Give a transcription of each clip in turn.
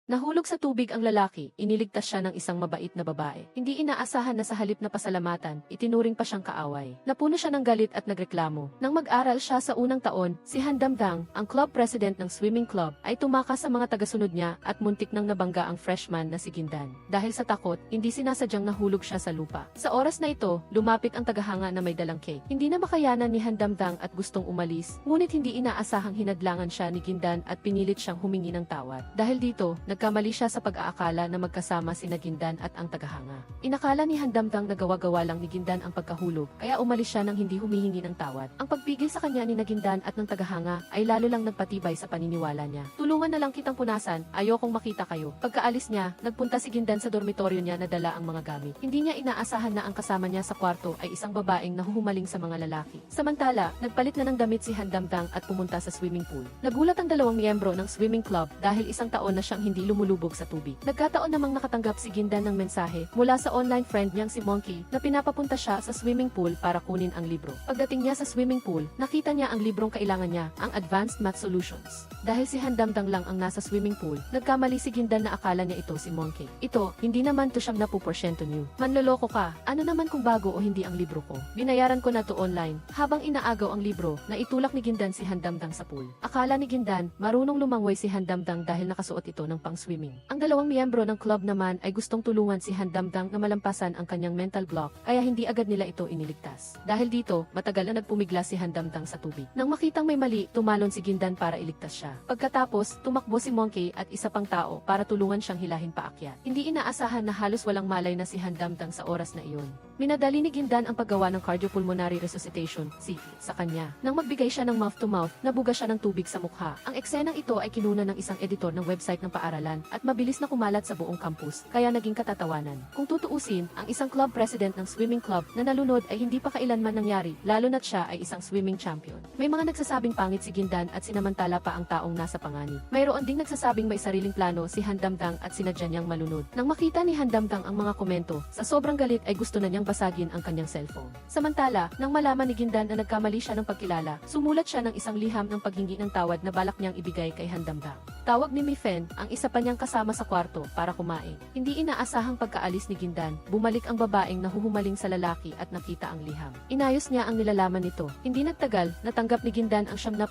Nahulog sa tubig ang lalaki, iniligtas siya ng isang mabait na babae. Hindi inaasahan na sa halip na pasalamatan, itinuring pa siyang kaaway. Napuno siya ng galit at nagreklamo. Nang mag-aral siya sa unang taon, si Handamdang, ang club president ng swimming club, ay tumakas sa mga tagasunod niya at muntik nang nabangga ang freshman na si Gindan. Dahil sa takot, hindi sinasadyang nahulog siya sa lupa. Sa oras na ito, lumapit ang tagahanga na may dalang cake. Hindi na makayanan ni Handamdang at gustong umalis, ngunit hindi inaasahang hinadlangan siya ni Gindan at pinilit siyang humingi ng tawad. Dahil dito, nagkamali siya sa pag-aakala na magkasama si Gindan at ang tagahanga. Inakala ni Handamdang na gawa-gawa lang ni Gindan ang pagkahulog, kaya umalis siya nang hindi humihingi ng tawad. Ang pagpigil sa kanya ni Gindan at ng tagahanga ay lalo lang nagpatibay sa paniniwala niya. Tulungan na lang kitang punasan, ayokong makita kayo. Pagkaalis niya, nagpunta si Gindan sa dormitoryo niya na dala ang mga gamit. Hindi niya inaasahan na ang kasama niya sa kwarto ay isang babaeng nahuhumaling sa mga lalaki. Samantala, nagpalit na ng damit si Handamdang at pumunta sa swimming pool. Nagulat ang dalawang miyembro ng swimming club dahil isang taon na siyang hindi lumulubog sa tubig. Nagkataon namang nakatanggap si Gindan ng mensahe mula sa online friend niyang si Monkey na pinapapunta siya sa swimming pool para kunin ang libro. Pagdating niya sa swimming pool, nakita niya ang librong kailangan niya, ang Advanced Math Solutions. Dahil si Handamdang lang ang nasa swimming pool, nagkamali si Gindan na akala niya ito si Monkey. Ito, hindi naman to siyang napuporsyento niyo. Manloloko ka, ano naman kung bago o hindi ang libro ko? Binayaran ko na to online. Habang inaagaw ang libro, naitulak ni Gindan si Handamdang sa pool. Akala ni Gindan, marunong lumangoy si Handamdang dahil nakasuot ito ng pang-swimming. Ang dalawang miyembro ng club naman ay gustong tulungan si Handamdang na malampasan ang kanyang mental block, kaya hindi agad nila ito iniligtas. Dahil dito, matagal na nagpumigla si Handamdang sa tubig. Nang makitang may mali, tumalon si Gindan para iligtas siya. Pagkatapos, tumakbo si Monkey at isa pang tao para tulungan siyang hilahin paakyat. Hindi inaasahan na halos walang malay na si Handamdang sa oras na iyon. Minadali ni Gindan ang paggawa ng cardiopulmonary resuscitation, CP, sa kanya. Nang magbigay siya ng mouth-to-mouth, nabuga siya ng tubig sa mukha. Ang eksenang ito ay kinuna ng isang editor ng website ng paaralan at mabilis na kumalat sa buong campus, kaya naging katatawanan. Kung tutuusin, ang isang club president ng swimming club na nalunod ay hindi pa kailanman nangyari, lalo na't siya ay isang swimming champion. May mga nagsasabing pangit si Gindan at sinamantala pa ang taong nasa panganib. Mayroon ding nagsasabing may sariling plano si Handamdang at sinadya niyang malunod. Nang makita ni Handamdang ang mga komento, sa sobrang galit ay gusto na niyang basagin ang kanyang cellphone. Samantala, nang malaman ni Gindan na nagkamali siya ng pagkilala, sumulat siya ng isang liham ng paghingi ng tawad na balak niyang ibigay kay Handamdang. Tawag ni Mifen, ang isa pa niyang kasama sa kwarto, para kumain. Hindi inaasahang pagkaalis ni Gindan, bumalik ang babaeng nahuhumaling sa lalaki at nakita ang liham. Inayos niya ang nilalaman nito. Hindi nagtagal, natanggap ni Gindan ang 70%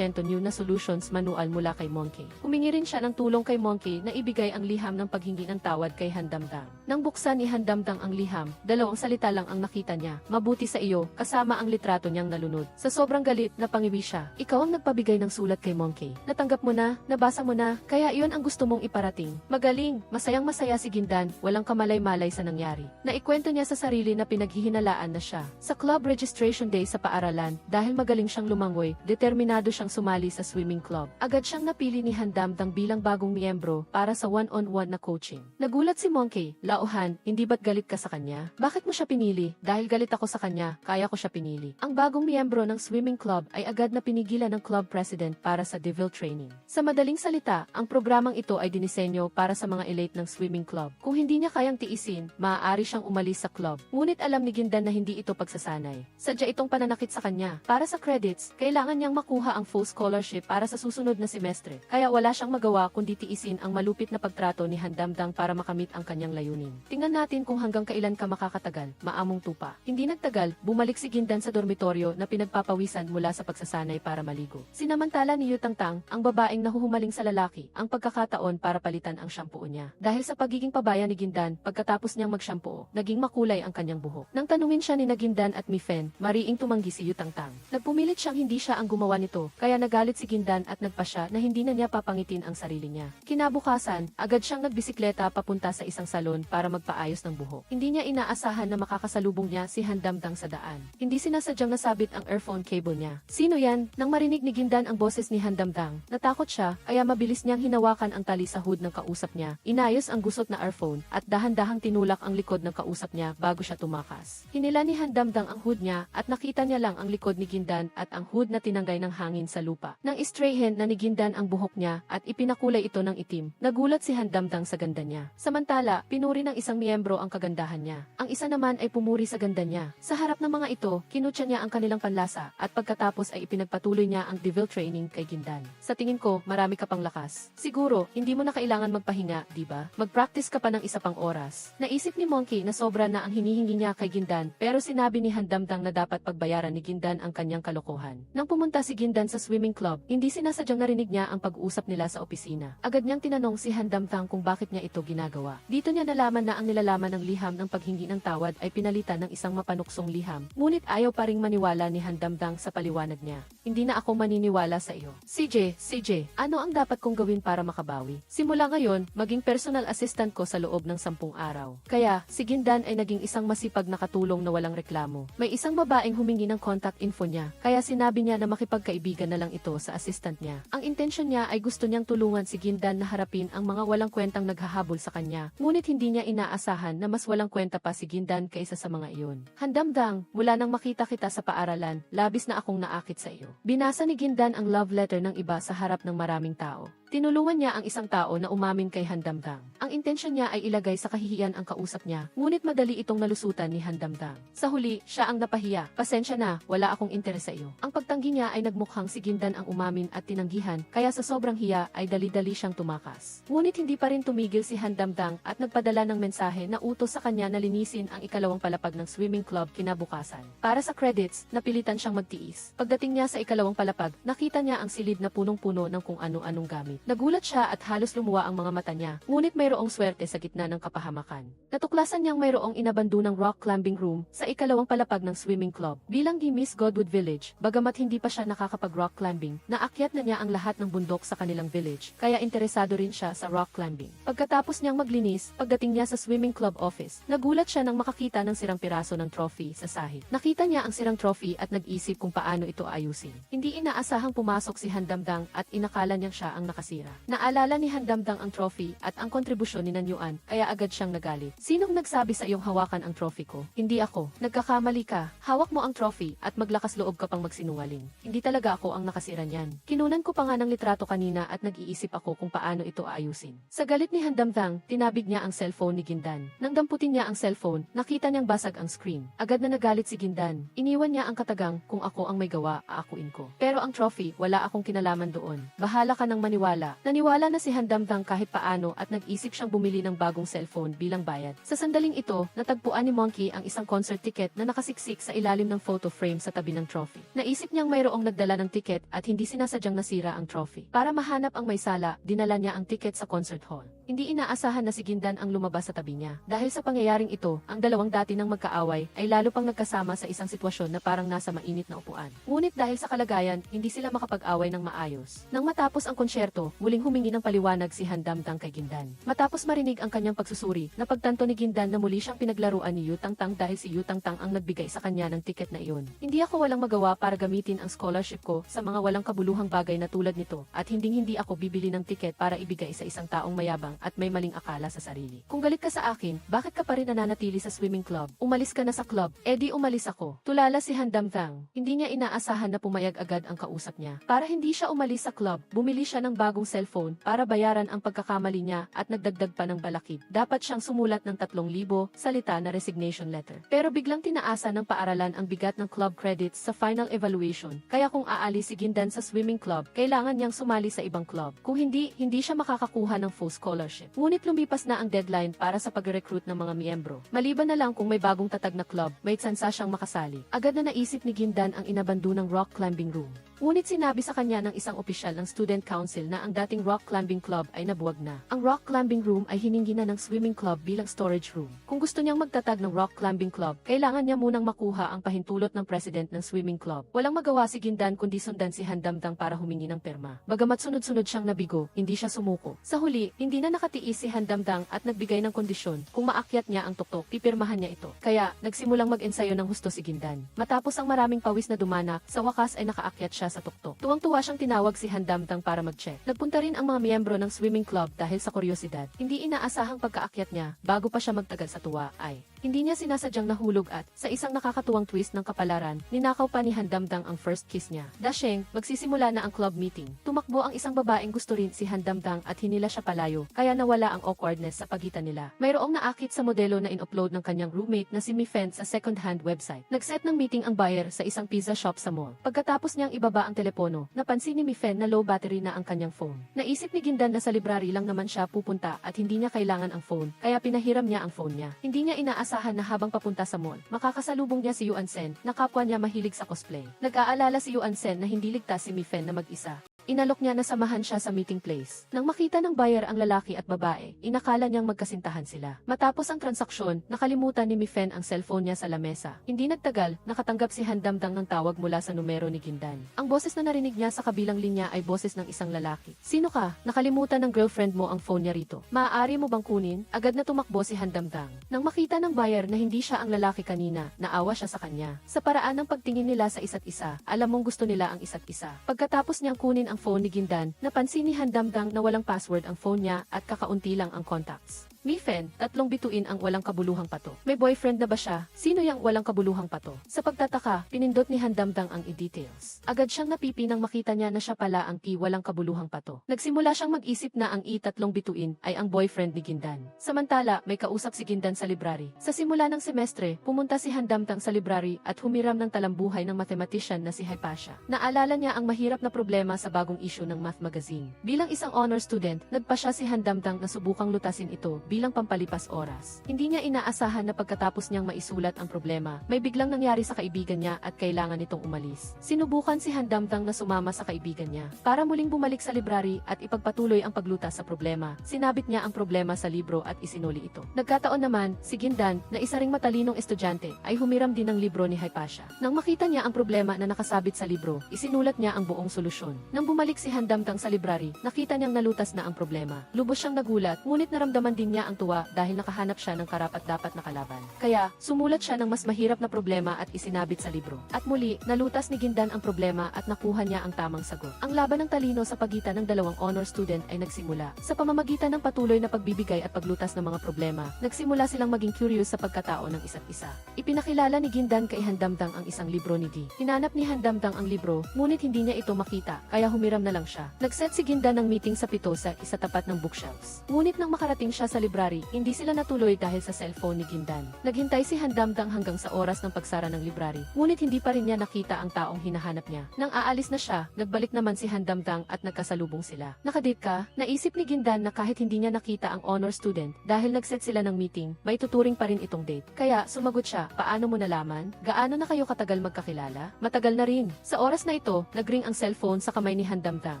new na solutions manual mula kay Monkey. Humingi rin siya ng tulong kay Monkey na ibigay ang liham ng paghingi ng tawad kay Handamdang. Nang buksan ni Handamdang ang liham, dalawang salita lang ang nakita niya, "Mabuti sa iyo," kasama ang litrato niyang nalunod. Sa sobrang galit, napangiwi siya. "Ikaw ang nagpabigay ng sulat kay Monkey. Natanggap mo na, nabasa mo na, kaya iyon ang gusto mong iparating." Magaling, masayang masaya si Gindan, walang kamalay-malay sa nangyari. Naikwento niya sa sarili na pinaghihinalaan na siya. Sa club registration day sa paaralan, dahil magaling siyang lumangoy, determinado siyang sumali sa swimming club. Agad siyang napili ni Handamdang bilang bagong miyembro para sa one-on-one na coaching. Nagulat si Monkey, "Lauhan, hindi ba't galit ka sa kanya? Bakit mo siya pinili?" "Dahil galit ako sa kanya, kaya ko siya pinili." Ang bagong miyembro ng swimming club ay agad na pinigilan ng club president para sa Devil training. Sa madaling salita, ang programang ito ay dinisenyo para sa mga elite ng swimming club. Kung hindi niya kayang tiisin, maaari siyang umalis sa club. Ngunit alam ni Gindan na hindi ito pagsasanay. Sadya itong pananakit sa kanya. Para sa credits, kailangan niyang makuha ang full scholarship para sa susunod na semestre. Kaya wala siyang magawa kundi tiisin ang malupit na pagtrato ni Handamdang para makamit ang kanyang layunin. Tingnan natin kung hanggang kailan ka makakatagal, maamong tupa. Hindi nagtagal, bumalik si Gindan sa dormitoryo na pinagpapawisan mula sa pagsasanay para maligo. Sinamantala ni Yutangtang, ang babaeng nahuhumaling sa lalaki, ang pagkakataon para palitan ang shampoo niya. Dahil sa pagiging pabaya ni Gindan, pagkatapos niyang mag-shampoo, naging makulay ang kanyang buhok. Nang tanungin siya ni Gindan at Mifen, mariing tumanggi si Yutangtang. Nagpumilit siyang hindi siya ang gumawa nito, kaya nagalit si Gindan at nagpasya na hindi na niya papangitin ang sarili niya. Kinabukasan, agad siyang nagbisikleta papunta sa isang salon para magpaayos ng buhok. Hindi niya inaasahan na makakasalubong niya si Handamdang sa daan. Hindi sinasadyang nasabit ang earphone cable niya. "Sino yan?" Nang marinig ni Gindan ang boses ni Handamdang, natakot siya, kaya mabilis niyang hinawakan ang tali sa hood ng kausap niya. Inayos ang gusot na earphone at dahan-dahang tinulak ang likod ng kausap niya bago siya tumakas. Hinila ni Handamdang ang hood niya at nakita niya lang ang likod ni Gindan at ang hood na tinanggay ng hangin sa lupa. Nang istrayhen na ni Gindan ang buhok niya at ipinakulay ito ng itim, nagulat si Handamdang sa ganda niya. Samantala, pinuri ng isang miyembro ang kagandahan niya. Ang isa naman naman ay pumuri sa ganda niya. Sa harap ng mga ito, kinutya niya ang kanilang panlasa at pagkatapos ay ipinagpatuloy niya ang devil training kay Gindan. Sa tingin ko, marami ka pang lakas. Siguro, hindi mo na kailangan magpahinga, di ba? Mag-practice ka pa ng isa pang oras. Naisip ni Monkey na sobra na ang hinihingi niya kay Gindan, pero sinabi ni Handamdang na dapat pagbayaran ni Gindan ang kanyang kalokohan. Nang pumunta si Gindan sa swimming club, hindi sinasadyang narinig niya ang pag-usap nila sa opisina. Agad niyang tinanong si Handamdang kung bakit niya ito ginagawa. Dito niya nalaman na ang nilalaman ng liham ng paghingi ng tawad ay pinalitan ng isang mapanuksong liham. Ngunit ayaw pa ring maniwala ni Handamdang sa paliwanag niya. Hindi na ako maniniwala sa iyo. CJ, ano ang dapat kong gawin para makabawi? Simula ngayon, maging personal assistant ko sa loob ng 10 araw. Kaya, si Gindan ay naging isang masipag na katulong na walang reklamo. May isang babaeng humingi ng contact info niya, kaya sinabi niya na makipagkaibigan na lang ito sa assistant niya. Ang intensyon niya ay gusto niyang tulungan si Gindan na harapin ang mga walang kwentang naghahabol sa kanya. Ngunit hindi niya inaasahan na mas walang kwenta pa si Gindan kaysa sa mga iyon. Handamdang, mula nang makita kita sa paaralan, labis na akong naakit sa iyo. Binasa ni Gindan ang love letter ng iba sa harap ng maraming tao. Tinulungan niya ang isang tao na umamin kay Handamdang. Ang intensyon niya ay ilagay sa kahihiyan ang kausap niya, ngunit madali itong nalusutan ni Handamdang. Sa huli, siya ang napahiya. Pasensya na, wala akong interes sa iyo. Ang pagtanggi niya ay nagmukhang si Gindan ang umamin at tinanggihan, kaya sa sobrang hiya ay dali-dali siyang tumakas. Ngunit hindi pa rin tumigil si Handamdang at nagpadala ng mensahe na utos sa kanya na linisin ang ikalawang palapag ng swimming club kinabukasan. Para sa credits, napilitan siyang magtiis. Pagdating niya sa ikalawang palapag, nakita niya ang silid na punong-puno ng kung ano-anong gamit. Nagulat siya at halos lumuwa ang mga mata niya, ngunit mayroong swerte sa gitna ng kapahamakan. Natuklasan niyang mayroong inabandonang rock climbing room sa ikalawang palapag ng swimming club. Bilang di Miss Godwood Village, bagamat hindi pa siya nakakapag-rock climbing, naakyat na niya ang lahat ng bundok sa kanilang village, kaya interesado rin siya sa rock climbing. Pagkatapos niyang maglinis, pagdating niya sa swimming club office, nagulat siya nang makakita ng sirang piraso ng trophy sa sahig. Nakita niya ang sirang trophy at nag-isip kung paano ito ayusin. Hindi inaasahang pumasok si Handamdang at inakala niyang siya ang nakasira. Naalala ni Handamdang ang trophy at ang kontribusyon ni Nanyuan, kaya agad siyang nagalit. Sinong nagsabi sa iyong hawakan ang trophy ko? Hindi ako. Nagkakamali ka. Hawak mo ang trophy at maglakas loob ka pang magsinungaling. Hindi talaga ako ang nakasira niyan. Kinunan ko pa nga ng litrato kanina at nag-iisip ako kung paano ito ayusin. Sa galit ni Handamdang, tinabig niya ang cellphone ni Gindan. Nang damputin niya ang cellphone, nakita niyang basag ang screen. Agad na nagalit si Gindan. Iniwan niya ang katagang, kung ako ang may gawa, aakuin ko. Pero ang trophy, wala akong kinalaman doon. Bahala ka nang maniwala. Naniwala na si Handamdang kahit paano at nag-isip siyang bumili ng bagong cellphone bilang bayad. Sa sandaling ito, natagpuan ni Monkey ang isang concert ticket na nakasiksik sa ilalim ng photo frame sa tabi ng trophy. Naisip niyang mayroong nagdala ng ticket at hindi sinasadyang nasira ang trophy. Para mahanap ang may sala, dinala niya ang ticket sa concert hall. Hindi inaasahan na si Gindan ang lumabas sa tabi niya. Dahil sa pangyayaring ito, ang dalawang dati ng magkaaway ay lalo pang nagkasama sa isang sitwasyon na parang nasa mainit na upuan. Ngunit dahil sa kalagayan, hindi sila makapag-away ng maayos. Nang matapos ang konsyerto, muling humingi ng paliwanag si Handamdang kay Gindan. Matapos marinig ang kanyang pagsusuri, napagtanto ni Gindan na muli siyang pinaglaruan ni Yutangtang dahil si Yutangtang ang nagbigay sa kanya ng tiket na iyon. Hindi ako walang magawa para gamitin ang scholarship ko sa mga walang kabuluhang bagay na tulad nito at hindi ako bibili ng tiket para ibigay sa isang taong mayabang at may maling akala sa sarili. Kung galit ka sa akin, bakit ka pa rin nananatili sa swimming club? Umalis ka na sa club. Di umalis ako. Tulala si Handamdang. Hindi niya inaasahan na pumayag agad ang kausap niya. Para hindi siya umalis sa club, bumili siya ng bagong cellphone para bayaran ang pagkakamali niya at nagdagdag pa ng balakid. Dapat siyang sumulat ng 3,000 salita na resignation letter. Pero biglang tinaasa ng paaralan ang bigat ng club credits sa final evaluation. Kaya kung aalis si Gindan sa swimming club, kailangan niyang sumali sa ibang club. Kung hindi siya makakakuha ng full scholarship. Ngunit lumipas na ang deadline para sa pag-recruit ng mga miyembro. Maliban na lang kung may bagong tatag na club, may tsansa siyang makasali. Agad na naisip ni Gindan ang inabandonang rock climbing room. Ngunit sinabi sa kanya ng isang opisyal ng student council na ang dating rock climbing club ay nabuwag na. Ang rock climbing room ay hiningi na ng swimming club bilang storage room. Kung gusto niyang magtatag ng rock climbing club, kailangan niya munang makuha ang pahintulot ng president ng swimming club. Walang magawa si Gindan kundi sundan si Handamdang para humingi ng perma. Bagamat sunod-sunod siyang nabigo, hindi siya sumuko. Sa huli, hindi na nakatiis si Handamdang at nagbigay ng kondisyon. Kung maakyat niya ang tuktok, pipirmahan niya ito. Kaya, nagsimulang mag-ensayo ng husto si Gindan. Matapos ang maraming pawis na dumana, sa wakas ay nakaakyat siya sa tuktok. Tuwang-tuwa siyang tinawag si Handamdang para mag-check. Nagpunta rin ang mga miyembro ng swimming club dahil sa kuryosidad. Hindi inaasahang pagkaakyat niya, bago pa siya magtagal sa tuwa, ay hindi niya sinasadyang nahulog at, sa isang nakakatuwang twist ng kapalaran, ninakaw pa ni Handamdang ang first kiss niya. Dasheng, magsisimula na ang club meeting. Tumakbo ang isang babaeng gusto rin si Handamdang at hinila siya palayo, kaya nawala ang awkwardness sa pagitan nila. Mayroong naakit sa modelo na in-upload ng kanyang roommate na si Mifen sa second-hand website. Nag-set ng meeting ang buyer sa isang pizza shop sa mall. Pagkatapos niyang ibaba ang telepono, napansin ni Mifen na low battery na ang kanyang phone. Naisip ni Gindan na sa library lang naman siya pupunta at hindi niya kailangan ang phone, kaya pinahiram niya ang phone niya. Hindi niya inaasahan na habang papunta sa mall, makakasalubong niya si Yuan Sen, na kapwa niya mahilig sa cosplay. Nag-aalala si Yuan Sen na hindi ligtas si Mifen na mag-isa. Inalok niya na samahan siya sa meeting place. Nang makita ng buyer ang lalaki at babae, inakala niyang magkasintahan sila. Matapos ang transaksyon, nakalimutan ni Mifen ang cellphone niya sa lamesa. Hindi nagtagal, nakatanggap si Handamdang ng tawag mula sa numero ni Gindan. Ang boses na narinig niya sa kabilang linya ay boses ng isang lalaki. "Sino ka? Nakalimutan ng girlfriend mo ang phone niya rito. Maaari mo bang kunin?" Agad na tumakbo si Handamdang. Nang makita ng buyer na hindi siya ang lalaki kanina, naawa siya sa kanya. Sa paraan ng pagtingin nila sa isa't isa, alam mong gusto nila ang isa't isa. Pagkatapos niyang kunin ang phone ni Gindan, napansin ni Handamdang na walang password ang phone niya at kakaunti lang ang contacts. Mifen, 3 bituin ang walang kabuluhang pato. May boyfriend na ba siya? Sino yang walang kabuluhang pato? Sa pagtataka, pinindot ni Handamdang ang i-details. Agad siyang napipi nang makita niya na siya pala ang walang kabuluhang pato. Nagsimula siyang mag-isip na ang 3 bituin ay ang boyfriend ni Gindan. Samantala, may kausap si Gindan sa library. Sa simula ng semestre, pumunta si Handamdang sa library at humiram ng talambuhay ng mathematician na si Hypatia. Naalala niya ang mahirap na problema sa bagong issue ng Math Magazine. Bilang isang honor student, nagpasya si Handamdang na subukang lutasin ito bilang pampalipas oras. Hindi niya inaasahan na pagkatapos niyang maisulat ang problema, may biglang nangyari sa kaibigan niya at kailangan nitong umalis. Sinubukan si Handamdang na sumama sa kaibigan niya para muling bumalik sa library at ipagpatuloy ang paglutas sa problema. Sinabit niya ang problema sa libro at isinuli ito. Nagkataon naman, si Gindan, na isa ring matalinong estudyante, ay humiram din ng libro ni Hypatia. Nang makita niya ang problema na nakasabit sa libro, isinulat niya ang buong solusyon. Nang bumalik si Handamdang sa library, nakita niyang nalutas na ang problema. Lubos siyang nagulat, ngunit naramdaman din niya ang tuwa dahil nakahanap siya ng karapat-dapat na kalaban. Kaya, sumulat siya ng mas mahirap na problema at isinabit sa libro. At muli, nalutas ni Gindan ang problema at nakuha niya ang tamang sagot. Ang laban ng talino sa pagitan ng dalawang honor student ay nagsimula. Sa pamamagitan ng patuloy na pagbibigay at paglutas ng mga problema, nagsimula silang maging curious sa pagkatao ng isa't isa. Ipinakilala ni Gindan kay Handamdang ang isang libro ni Di. Hinanap ni Handamdang ang libro, ngunit hindi niya ito makita, kaya humiram na lang siya. Nagset si Gindan ng meeting sa pito sa isa tapat ng bookshelves. Ngunit nang makarating siya sa library, hindi sila natuloy dahil sa cellphone ni Gindan. Naghintay si Handamdang hanggang sa oras ng pagsara ng library, ngunit hindi pa rin niya nakita ang taong hinahanap niya. Nang aalis na siya, nagbalik naman si Handamdang at nagkasalubong sila. "Nakadate ka?" Naisip ni Gindan na kahit hindi niya nakita ang honor student, dahil nagset sila ng meeting, may tuturing pa rin itong date. Kaya, sumagot siya, "Paano mo nalaman? Gaano na kayo katagal magkakilala?" "Matagal na rin." Sa oras na ito, nagring ang cellphone sa kamay ni Handamdang.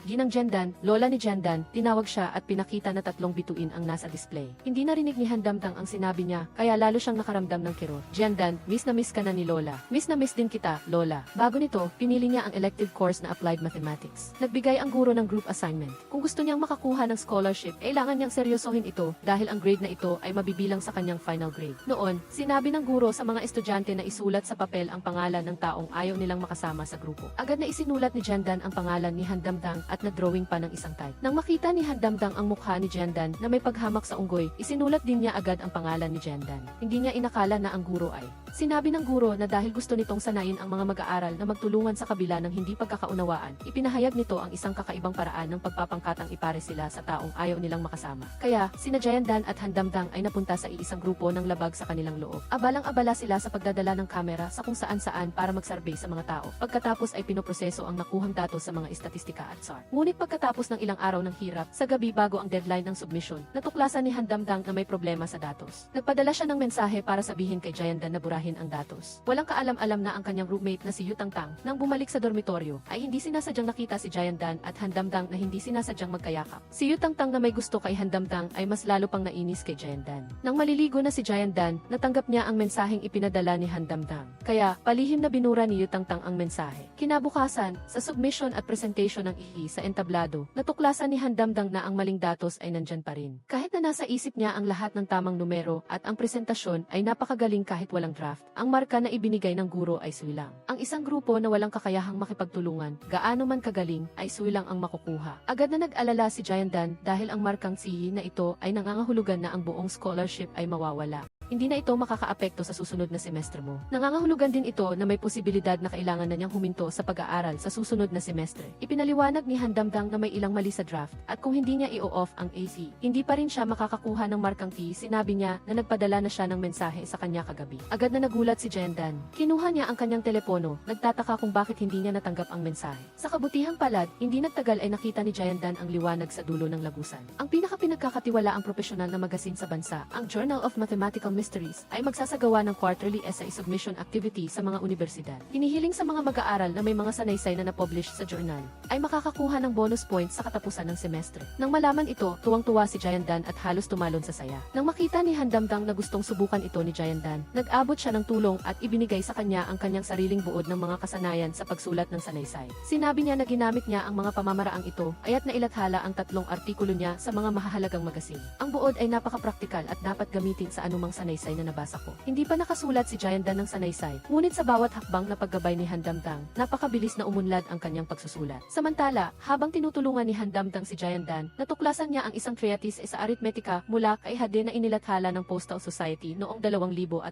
Ginang Jendan, lola ni Jendan, tinawag siya at pinakita na 3 bituin ang nasa display. Hindi narinig ni Handamdang ang sinabi niya, kaya lalo siyang nakaramdam ng kirot. "Jendan, miss na miss ka na ni Lola. Miss na miss din kita, Lola." Bago nito, pinili niya ang elective course na Applied Mathematics. Nagbigay ang guro ng group assignment. Kung gusto niyang makakuha ng scholarship, kailangan niyang seryosohin ito dahil ang grade na ito ay mabibilang sa kanyang final grade. Noon, sinabi ng guro sa mga estudyante na isulat sa papel ang pangalan ng taong ayaw nilang makasama sa grupo. Agad na isinulat ni Jendan ang pangalan ni Handamdang at na-drawing pa ng isang type. Nang makita ni Handamdang ang mukha ni Jendan na may paghamak sa unggoy, isinulat din niya agad ang pangalan ni Jendan. Hindi niya inakala na ang guro ay. Sinabi ng guro na dahil gusto nitong sanayin ang mga mag-aaral na magtulungan sa kabila ng hindi pagkakaunawaan, ipinahayag nito ang isang kakaibang paraan ng pagpapangkatang ipare sila sa taong ayaw nilang makasama. Kaya, sina Jendan at Handamdang ay napunta sa iisang grupo ng labag sa kanilang loob. Abalang-abala sila sa pagdadala ng kamera sa kung saan-saan para mag-survey sa mga tao. Pagkatapos ay pinoproseso ang nakuhang datos sa mga estatistika at SAR. Ngunit pagkatapos ng ilang araw ng hirap, sa gabi bago ang deadline ng submission, natuklasan ni Handamdang na may problema sa datos. Nagpadala siya ng mensahe para sabihin kay Jendan na burahin ang datos. Walang kaalam-alam na ang kanyang roommate na si Yutangtang, nang bumalik sa dormitoryo, ay hindi sinasadyang nakita si Jendan at Handamdang na hindi sinasadyang magkayakap. Si Yutangtang na may gusto kay Handamdang ay mas lalo pang nainis kay Jendan. Nang maliligo na si Jendan, natanggap niya ang mensaheng ipinadala ni Handamdang. Kaya, palihim na binura ni Yutangtang ang mensahe. Kinabukasan, sa submission at presentation ng ihi sa entablado, natuklasan ni Handamdang na ang maling datos ay nandyan pa rin. Kahit na nasa isip niya ang lahat ng tamang numero at ang presentasyon ay napakagaling kahit walang draft. Ang marka na ibinigay ng guro ay swilang. Ang isang grupo na walang kakayahang makipagtulungan, gaano man kagaling, ay swilang ang makukuha. Agad na nag-alala si Jayandan dahil ang markang CE na ito ay nangangahulugan na ang buong scholarship ay mawawala. Hindi na ito makakaapekto sa susunod na semestre mo. Nangangahulugan din ito na may posibilidad na kailangan na niyang huminto sa pag-aaral sa susunod na semestre. Ipinaliwanag ni Handamdang na may ilang mali sa draft at kung hindi niya i-off ang AC, hindi pa rin siya makakakuha ng markang T. Sinabi niya na nagpadala na siya ng mensahe sa kanya kagabi. Agad na nagulat si Jayandan. Kinuha niya ang kanyang telepono, nagtataka kung bakit hindi niya natanggap ang mensahe. Sa kabutihang palad, hindi nagtagal ay nakita ni Jayandan ang liwanag sa dulo ng lagusan. Ang pinakapinagkakatiwalaang profesional na magasin sa bansa, ang Journal of Mathematical Mysteries, ay magsasagawa ng quarterly essay submission activity sa mga universidad. Hinihiling sa mga mag-aaral na may mga sanaysay na na-publish sa journal, ay makakakuha ng bonus points sa katapusan ng semestre. Nang malaman ito, tuwang-tuwa si Jayandan at halos tumalon sa saya. Nang makita ni Handamdang na gustong subukan ito ni Jayandan, nag-abot siya ng tulong at ibinigay sa kanya ang kanyang sariling buod ng mga kasanayan sa pagsulat ng sanaysay. Sinabi niya na ginamit niya ang mga pamamaraang ito, aya't nailathala ang 3 artikulo niya sa mga mahahalagang magasin. Ang buod ay napaka-praktikal at dapat gamitin sa anumang sanaysay na nabasa ko. Hindi pa nakasulat si Jayandan ng sanaysay, ngunit sa bawat hakbang na paggabay ni Handamdang, napakabilis na umunlad ang kanyang pagsusulat. Samantala, habang tinutulungan ni Handamdang si Jayandan, natuklasan niya ang isang treatise sa arithmetika mula kay Hade na inilathala ng Postal Society noong 2002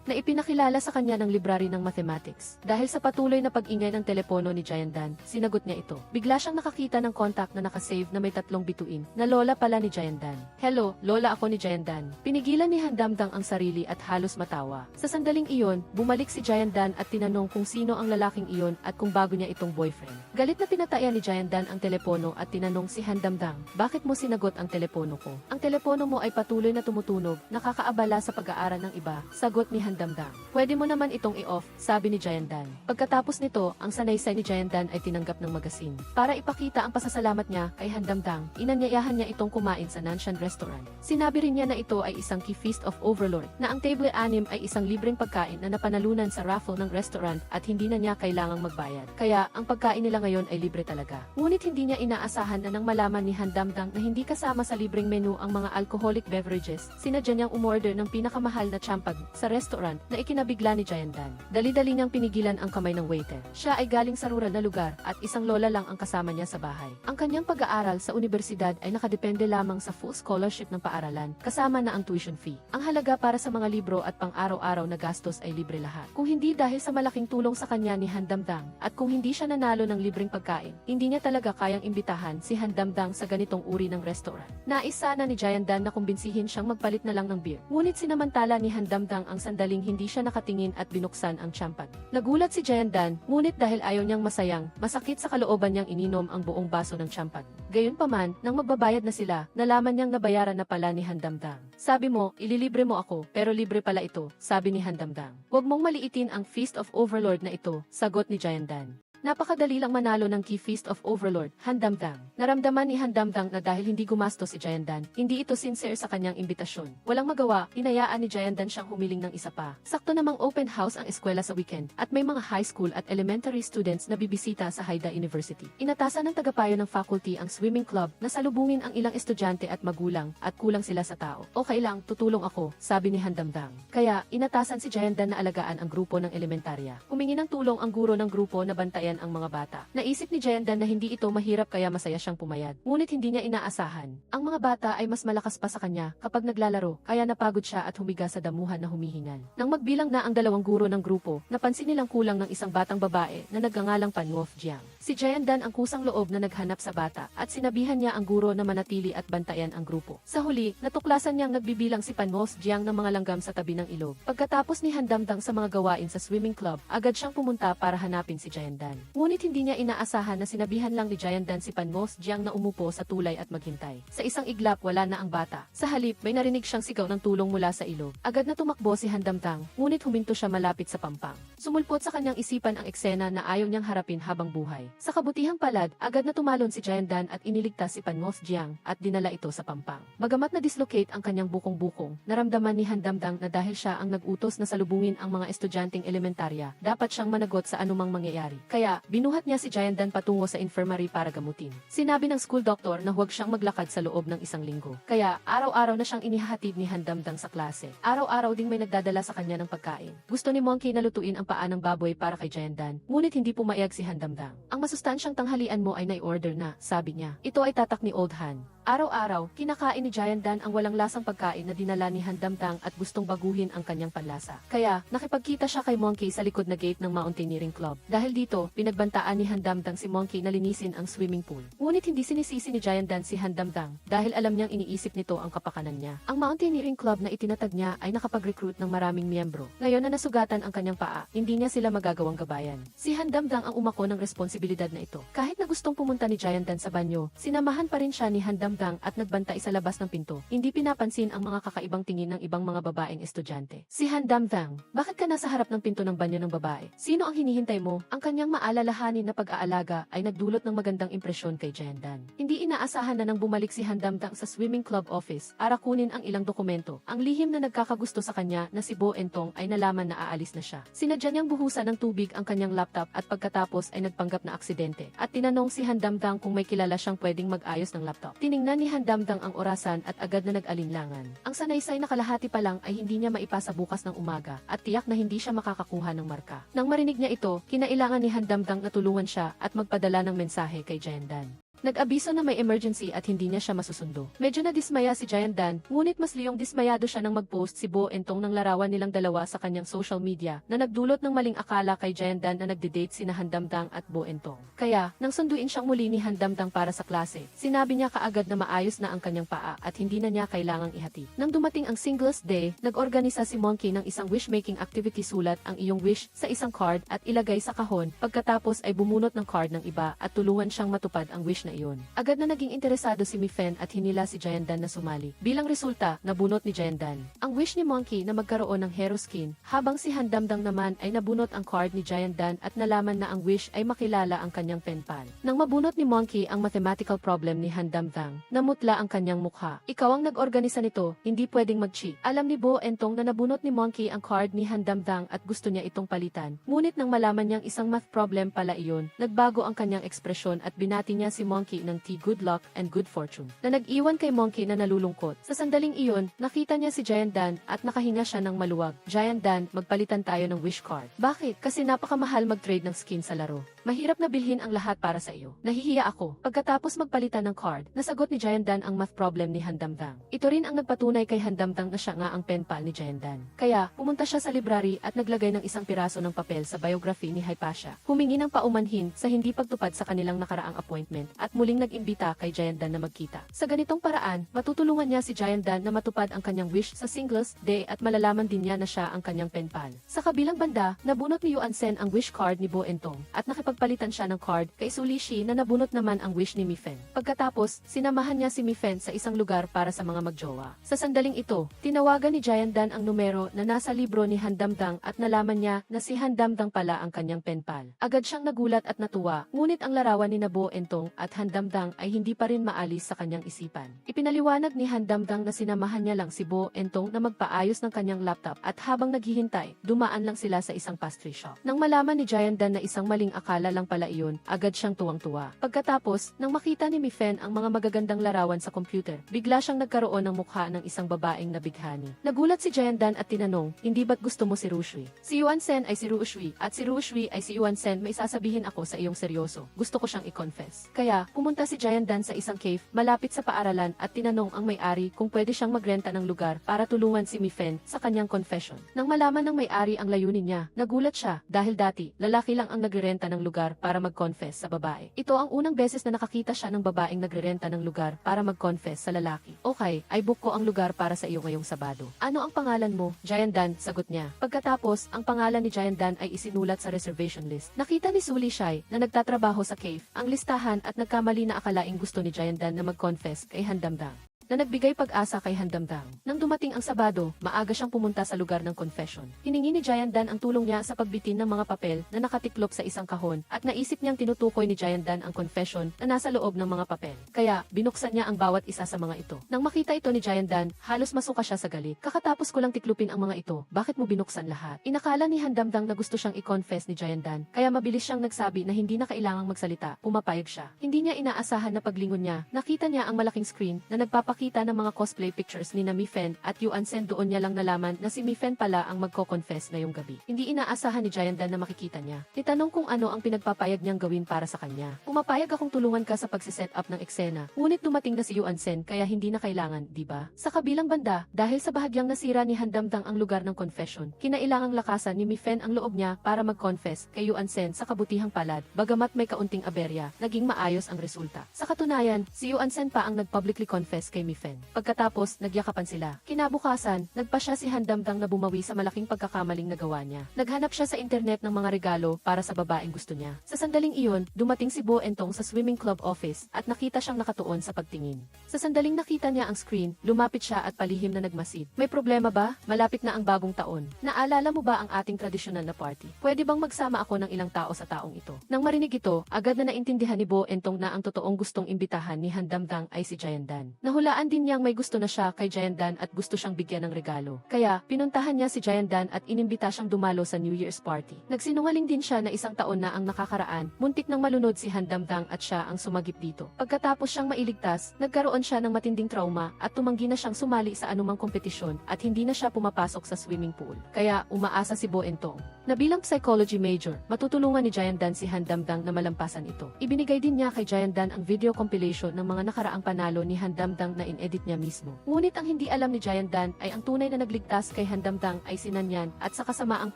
na ipinakilala sa kanya ng library ng mathematics. Dahil sa patuloy na pag-ingay ng telepono ni Jayandan, sinagot niya ito. Bigla siyang nakakita ng contact na nakasave na may 3 bituin, na lola pala ni Jayandan. "Hello, lola ako ni Jayandan." Pinigilan ni Handamdang ang sarili at halos matawa. Sa sandaling iyon, bumalik si Jayandan at tinanong kung sino ang lalaking iyon at kung bago niya itong boyfriend. Galit na pinataya ni Jayandan ang telepono at tinanong si Handamdang, "Bakit mo sinagot ang telepono ko? Ang telepono mo ay patuloy na tumutunog, nakakaabala sa pag-aaral ng iba," sagot ni Handamdang. "Pwede mo naman itong i-off," sabi ni Jayandan. Pagkatapos nito, ang sanaysay ni Jayandan ay tinanggap ng magasin. Para ipakita ang pasasalamat niya kay Handamdang, inanyayahan niya itong kumain sa Nanshan Restaurant. Sinabi rin niya na ito ay isang key feast of Overlord, na ang table 6 ay isang libreng pagkain na napanalunan sa raffle ng restaurant at hindi na niya kailangang magbayad. Kaya, ang pagkain nila ngayon ay libre talaga. Ngunit hindi niya inaasahan na nang malaman ni Handamdang na hindi kasama sa libreng menu ang mga alcoholic beverages, sinadya niyang umorder ng pinakamahal na champag sa restaurant na ikinabigla ni Jayandan. Dali-dali niyang pinigilan ang kamay ng waiter. Siya ay galing sa rural na lugar at isang lola lang ang kasama niya sa bahay. Ang kanyang pag-aaral sa universidad ay nakadepende lamang sa full scholarship ng paaralan, kasama na ang tuition fee. Ang halaga para sa mga libro at pang-araw-araw na gastos ay libre lahat. Kung hindi dahil sa malaking tulong sa kanya ni Handamdang, at kung hindi siya nanalo ng libreng pagkain, hindi niya talaga kayang imbitahan si Handamdang sa ganitong uri ng restaurant. Nais sana ni Jayandan na kumbinsihin siyang magpalit na lang ng beer. Ngunit sinamantala ni Handamdang ang sandaling hindi siya nakatingin at binuksan ang champag. Nagulat si Jayandan, ngunit dahil ayaw niyang masayang, masakit sa kalooban niyang ininom ang buong baso ng champag. Gayunpaman, nang magbabayad na sila, nalaman niyang nabayaran na pala ni Handamdang. "Sabi mo, ililibre mo ako, pero libre pala ito," sabi ni Handamdang. "Huwag mong maliitin ang Feast of Overlord na ito," sagot ni Jayandan. Napakadali lang manalo ng Key Feast of Overlord, Handamdang. Naramdaman ni Handamdang na dahil hindi gumastos si Jayandan, hindi ito sincere sa kanyang imbitasyon. Walang magawa, hinayaan ni Jayandan siyang humiling ng isa pa. Sakto namang open house ang eskwela sa weekend, at may mga high school at elementary students na bibisita sa Haida University. Inatasan ng tagapayo ng faculty ang swimming club na salubungin ang ilang estudyante at magulang, at kulang sila sa tao. "Okay lang, tutulong ako," sabi ni Handamdang. Kaya, inatasan si Jayandan na alagaan ang grupo ng elementarya. Humingi ng tulong ang guro ng grupo na bantayan ang mga bata. Naisip ni Jayandan na hindi ito mahirap kaya masaya siyang pumayag. Ngunit hindi niya inaasahan. Ang mga bata ay mas malakas pa sa kanya kapag naglalaro, kaya napagod siya at humiga sa damuhan na humihingal. Nang magbilang na ang 2 guro ng grupo, napansin nilang kulang ng isang batang babae na nagngangalang Panwof Jiang. Si Jayandan ang kusang loob na naghanap sa bata at sinabihan niya ang guro na manatili at bantayan ang grupo. Sa huli, natuklasan niyang nagbibilang si Panwof Jiang ng mga langgam sa tabi ng ilog. Pagkatapos ni Handamdang sa mga gawain sa swimming club, agad siyang pumunta para hanapin si Jayandan. Ngunit hindi niya inaasahan na sinabihan lang ni Jayandan si Panwof Jiang na umupo sa tulay at maghintay. Sa isang iglap, wala na ang bata. Sa halip, may narinig siyang sigaw ng tulong mula sa ilog. Agad na tumakbo si Handamdang, ngunit huminto siya malapit sa pampang. Sumulpot sa kanyang isipan ang eksena na ayaw niyang harapin habang buhay. Sa kabutihang palad, agad na tumalon si Jayandan at iniligtas si Panwof Jiang at dinala ito sa pampang. Bagamat na-dislocate ang kanyang bukong-bukong, naramdaman ni Handamdang na dahil siya ang nag-utos na salubungin ang mga estudyanteng elementarya, dapat siyang managot sa anumang mangyayari. Kaya, Kaya, binuhat niya si Jayandan patungo sa infirmary para gamutin. Sinabi ng school doctor na huwag siyang maglakad sa loob ng isang linggo. Kaya, araw-araw na siyang inihahatid ni Handamdang sa klase. Araw-araw ding may nagdadala sa kanya ng pagkain. Gusto ni Monkey na lutuin ang paa ng baboy para kay Jayandan, ngunit hindi pumayag si Handamdang. Ang masustansyang tanghalian mo ay nai-order na, sabi niya. Ito ay tatak ni Old Han. Araw-araw, kinakain ni Jayandan ang walang lasang pagkain na dinala ni Handamdang at gustong baguhin ang kanyang panlasa. Kaya, nakipagkita siya kay Monkey sa likod na gate ng Mountaineering Club. Dahil dito, pinagbantaan ni Handamdang si Monkey na linisin ang swimming pool. Ngunit hindi sinisisi ni Jayandan si Handamdang dahil alam niyang iniisip nito ang kapakanan niya. Ang Mountaineering Club na itinatag niya ay nakapag-recruit ng maraming miyembro. Ngayon na nasugatan ang kanyang paa, hindi niya sila magagawang gabayan. Si Handamdang ang umako ng responsibilidad na ito. Kahit na gustong pumunta ni Jayandan sa banyo, sinamahan pa rin siya ni Handamdang at nagbantay sa labas ng pinto. Hindi pinapansin ang mga kakaibang tingin ng ibang mga babaeng estudyante. Si Handamdang, bakit ka nasa harap ng pinto ng banyo ng babae? Sino ang hinihintay mo? Ang kanyang maalalahanin na pag-aalaga ay nagdulot ng magandang impresyon kay Jayandan. Hindi inaasahan na nang bumalik si Handamdang sa swimming club office para kunin ang ilang dokumento. Ang lihim na nagkakagusto sa kanya na si Bo Entong ay nalaman na aalis na siya. Sinadya niyang buhusan ng tubig ang kanyang laptop at pagkatapos ay nagpanggap na aksidente at tinanong si Handamdang kung may kilala siyang pwedeng mag-ayos ng laptop. Tiningnan ni Handamdang ang orasan at agad na nag-alinlangan. Ang sanaysay na kalahati pa lang ay hindi niya maipasa bukas ng umaga at tiyak na hindi siya makakakuha ng marka. Nang marinig niya ito, kinailangan ni Handamdang na tulungan siya at magpadala ng mensahe kay Jayandan. Nag-abiso na may emergency at hindi niya siya masusundo. Medyo nadismaya si Jayandan, ngunit mas liyong dismayado siya nang mag-post si Bo Entong ng larawan nilang dalawa sa kanyang social media na nagdulot ng maling akala kay Jayandan na nagde-date sina Handamdang at Bo Entong. Kaya, nang sunduin siyang muli ni Handamdang para sa klase, sinabi niya kaagad na maayos na ang kanyang paa at hindi na niya kailangang ihati. Nang dumating ang Singles Day, nag-organisa si Monkey ng isang wish-making activity. Sulat ang iyong wish sa isang card at ilagay sa kahon, pagkatapos ay bumunot ng card ng iba at tulungan siyang matupad ang wish na iyon. Agad na naging interesado si Mifen at hinila si Jayandan na sumali. Bilang resulta, nabunot ni Jayandan ang wish ni Monkey na magkaroon ng hero skin, habang si Handamdang naman ay nabunot ang card ni Jayandan at nalaman na ang wish ay makilala ang kanyang pen pal. Nang mabunot ni Monkey ang mathematical problem ni Handamdang, namutla ang kanyang mukha. Ikaw ang nag-organisa nito, hindi pwedeng mag-cheat. Alam ni Bo Entong na nabunot ni Monkey ang card ni Handamdang at gusto niya itong palitan. Ngunit nang malaman niyang isang math problem pala iyon, nagbago ang kanyang ekspresyon at binati niya si Monkey ng good luck and good fortune, na nag-iwan kay Monkey na nalulungkot. Sa sandaling iyon, nakita niya si Jayandan at nakahinga siya ng maluwag. Jayandan, magpalitan tayo ng wish card. Bakit? Kasi napakamahal mag-trade ng skin sa laro. Mahirap na bilhin ang lahat para sa iyo. Nahihiya ako. Pagkatapos magpalitan ng card, nasagot ni Jayandan ang math problem ni Handamdang. Ito rin ang nagpatunay kay Handamdang na siya nga ang pen pal ni Jayandan. Kaya, pumunta siya sa library at naglagay ng isang piraso ng papel sa biography ni Hypatia. Humingi ng paumanhin sa hindi pagtupad sa kanilang nakaraang appointment at muling nag-imbita kay Jayandan na magkita. Sa ganitong paraan, matutulungan niya si Jayandan na matupad ang kanyang wish sa Singles Day at malalaman din niya na siya ang kanyang pen pal. Sa kabilang banda, nabunot ni Yuan Sen ang wish card ni Bo Entong at nakipagpalitan siya ng card kay Sulishi na nabunot naman ang wish ni Mifen. Pagkatapos, sinamahan niya si Mifen sa isang lugar para sa mga magjowa. Sa sandaling ito, tinawagan ni Jayandan ang numero na nasa libro ni Handamdang at nalaman niya na si Handamdang pala ang kanyang pen pal. Agad siyang nagulat at natuwa, ngunit ang larawan ni Bo Entong at Handamdang ay hindi pa rin maalis sa kanyang isipan. Ipinaliwanag ni Handamdang na sinamahan niya lang si Bo Entong na magpaayos ng kanyang laptop at habang naghihintay, dumaan lang sila sa isang pastry shop. Nang malaman ni Jayandan na isang maling akala lang pala iyon, agad siyang tuwang-tuwa. Pagkatapos, nang makita ni Mifen ang mga magagandang larawan sa computer, bigla siyang nagkaroon ng mukha ng isang babaeng nabighani. Nagulat si Jayandan at tinanong, hindi ba't gusto mo si Rushui? Si Yuan Sen ay si Rushui at si Rushui ay si Yuan Sen. May sasabihin ako sa iyong seryoso. Gusto ko siyang i-confess. Kaya, pumunta si Jayandan sa isang cave malapit sa paaralan at tinanong ang may-ari kung pwede siyang magrenta ng lugar para tulungan si Mifen sa kanyang confession. Nang malaman ng may-ari ang layunin niya, nagulat siya dahil dati, lalaki lang ang nagrerenta ng lugar para mag-confess sa babae. Ito ang unang beses na nakakita siya ng babaeng nagrerenta ng lugar para mag-confess sa lalaki. Okay, ay book ko ang lugar para sa iyo ngayong Sabado. Ano ang pangalan mo? Jayandan, sagot niya. Pagkatapos, ang pangalan ni Jayandan ay isinulat sa reservation list. Nakita ni Sulishai na nagtatrabaho sa cave ang listahan at nagkamali na akalaing gusto ni Jayandan na mag-confess kay Handamdang. na nagbigay pag-asa kay Handamdang. Nang dumating ang Sabado, maaga siyang pumunta sa lugar ng confession. Hiningi ni Jayandan ang tulong niya sa pagbitin ng mga papel na nakatiklop sa isang kahon at naisip niyang tinutukoy ni Jayandan ang confession na nasa loob ng mga papel. Kaya, binuksan niya ang bawat isa sa mga ito. Nang makita ito ni Jayandan, halos masuka siya sa galit. Kakatapos ko lang tiklupin ang mga ito, bakit mo binuksan lahat? Inakala ni Handamdang na gusto siyang i-confess ni Jayandan, kaya mabilis siyang nagsabi na hindi na kailangang magsalita, pumapayag siya. Hindi niya inaasahan na paglingon niya, nakita niya ang malaking screen na nagpapakita ng mga cosplay pictures ni Mifen at Yuan Sen. Doon niya lang nalaman na si Mifen pala ang magko-confess ngayong gabi. Hindi inaasahan ni Jayandan na makikita niya. Itanong kung ano ang pinagpapayag niyang gawin para sa kanya. Pumapayag akong tulungan ka sa pagsiset up ng eksena, ngunit dumating na si Yuan Sen kaya hindi na kailangan, di ba? Sa kabilang banda, dahil sa bahagyang nasira ni Handamdang ang lugar ng confession, kinailangang lakasan ni Mifen ang loob niya para mag-confess kay Yuan Sen sa kabutihang palad, bagamat may kaunting aberya, naging maayos ang resulta. Sa katunayan, si Yuan Sen pa ang nag-publicly confess kay Mifen. Pagkatapos, nagyakapan sila. Kinabukasan, nagpa siya si Handamdang na bumawi sa malaking pagkakamaling nagawa niya. Naghanap siya sa internet ng mga regalo para sa babaeng gusto niya. Sa sandaling iyon, dumating si Bo Entong sa swimming club office at nakita siyang nakatuon sa pagtingin. Sa sandaling nakita niya ang screen, lumapit siya at palihim na nagmasid. May problema ba? Malapit na ang bagong taon. Naalala mo ba ang ating tradisyonal na party? Pwede bang magsama ako ng ilang tao sa taong ito? Nang marinig ito, agad na naintindihan ni Bo Entong na ang totoong gustong imbitahan ni Handamdang ay si Jayandan. Nahulaan din niyang may gusto na siya kay Jayandan at gusto siyang bigyan ng regalo. Kaya, pinuntahan niya si Jayandan at inimbita siyang dumalo sa New Year's party. Nagsinungaling din siya na isang taon na ang nakakaraan, muntik nang malunod si Handamdang at siya ang sumagip dito. Pagkatapos siyang mailigtas, nagkaroon siya ng matinding trauma at tumanggi na siyang sumali sa anumang kompetisyon at hindi na siya pumapasok sa swimming pool. Kaya, umaasa si Bo Entong na bilang psychology major, matutulungan ni Jayandan si Handamdang na malampasan ito. Ibinigay din niya kay Jayandan ang video compilation ng mga nakaraang panalo ni Handamdang na in-edit niya mismo. Ngunit ang hindi alam ni Jayandan ay ang tunay na nagligtas kay Handamdang ay si Nanyan at sa kasamaang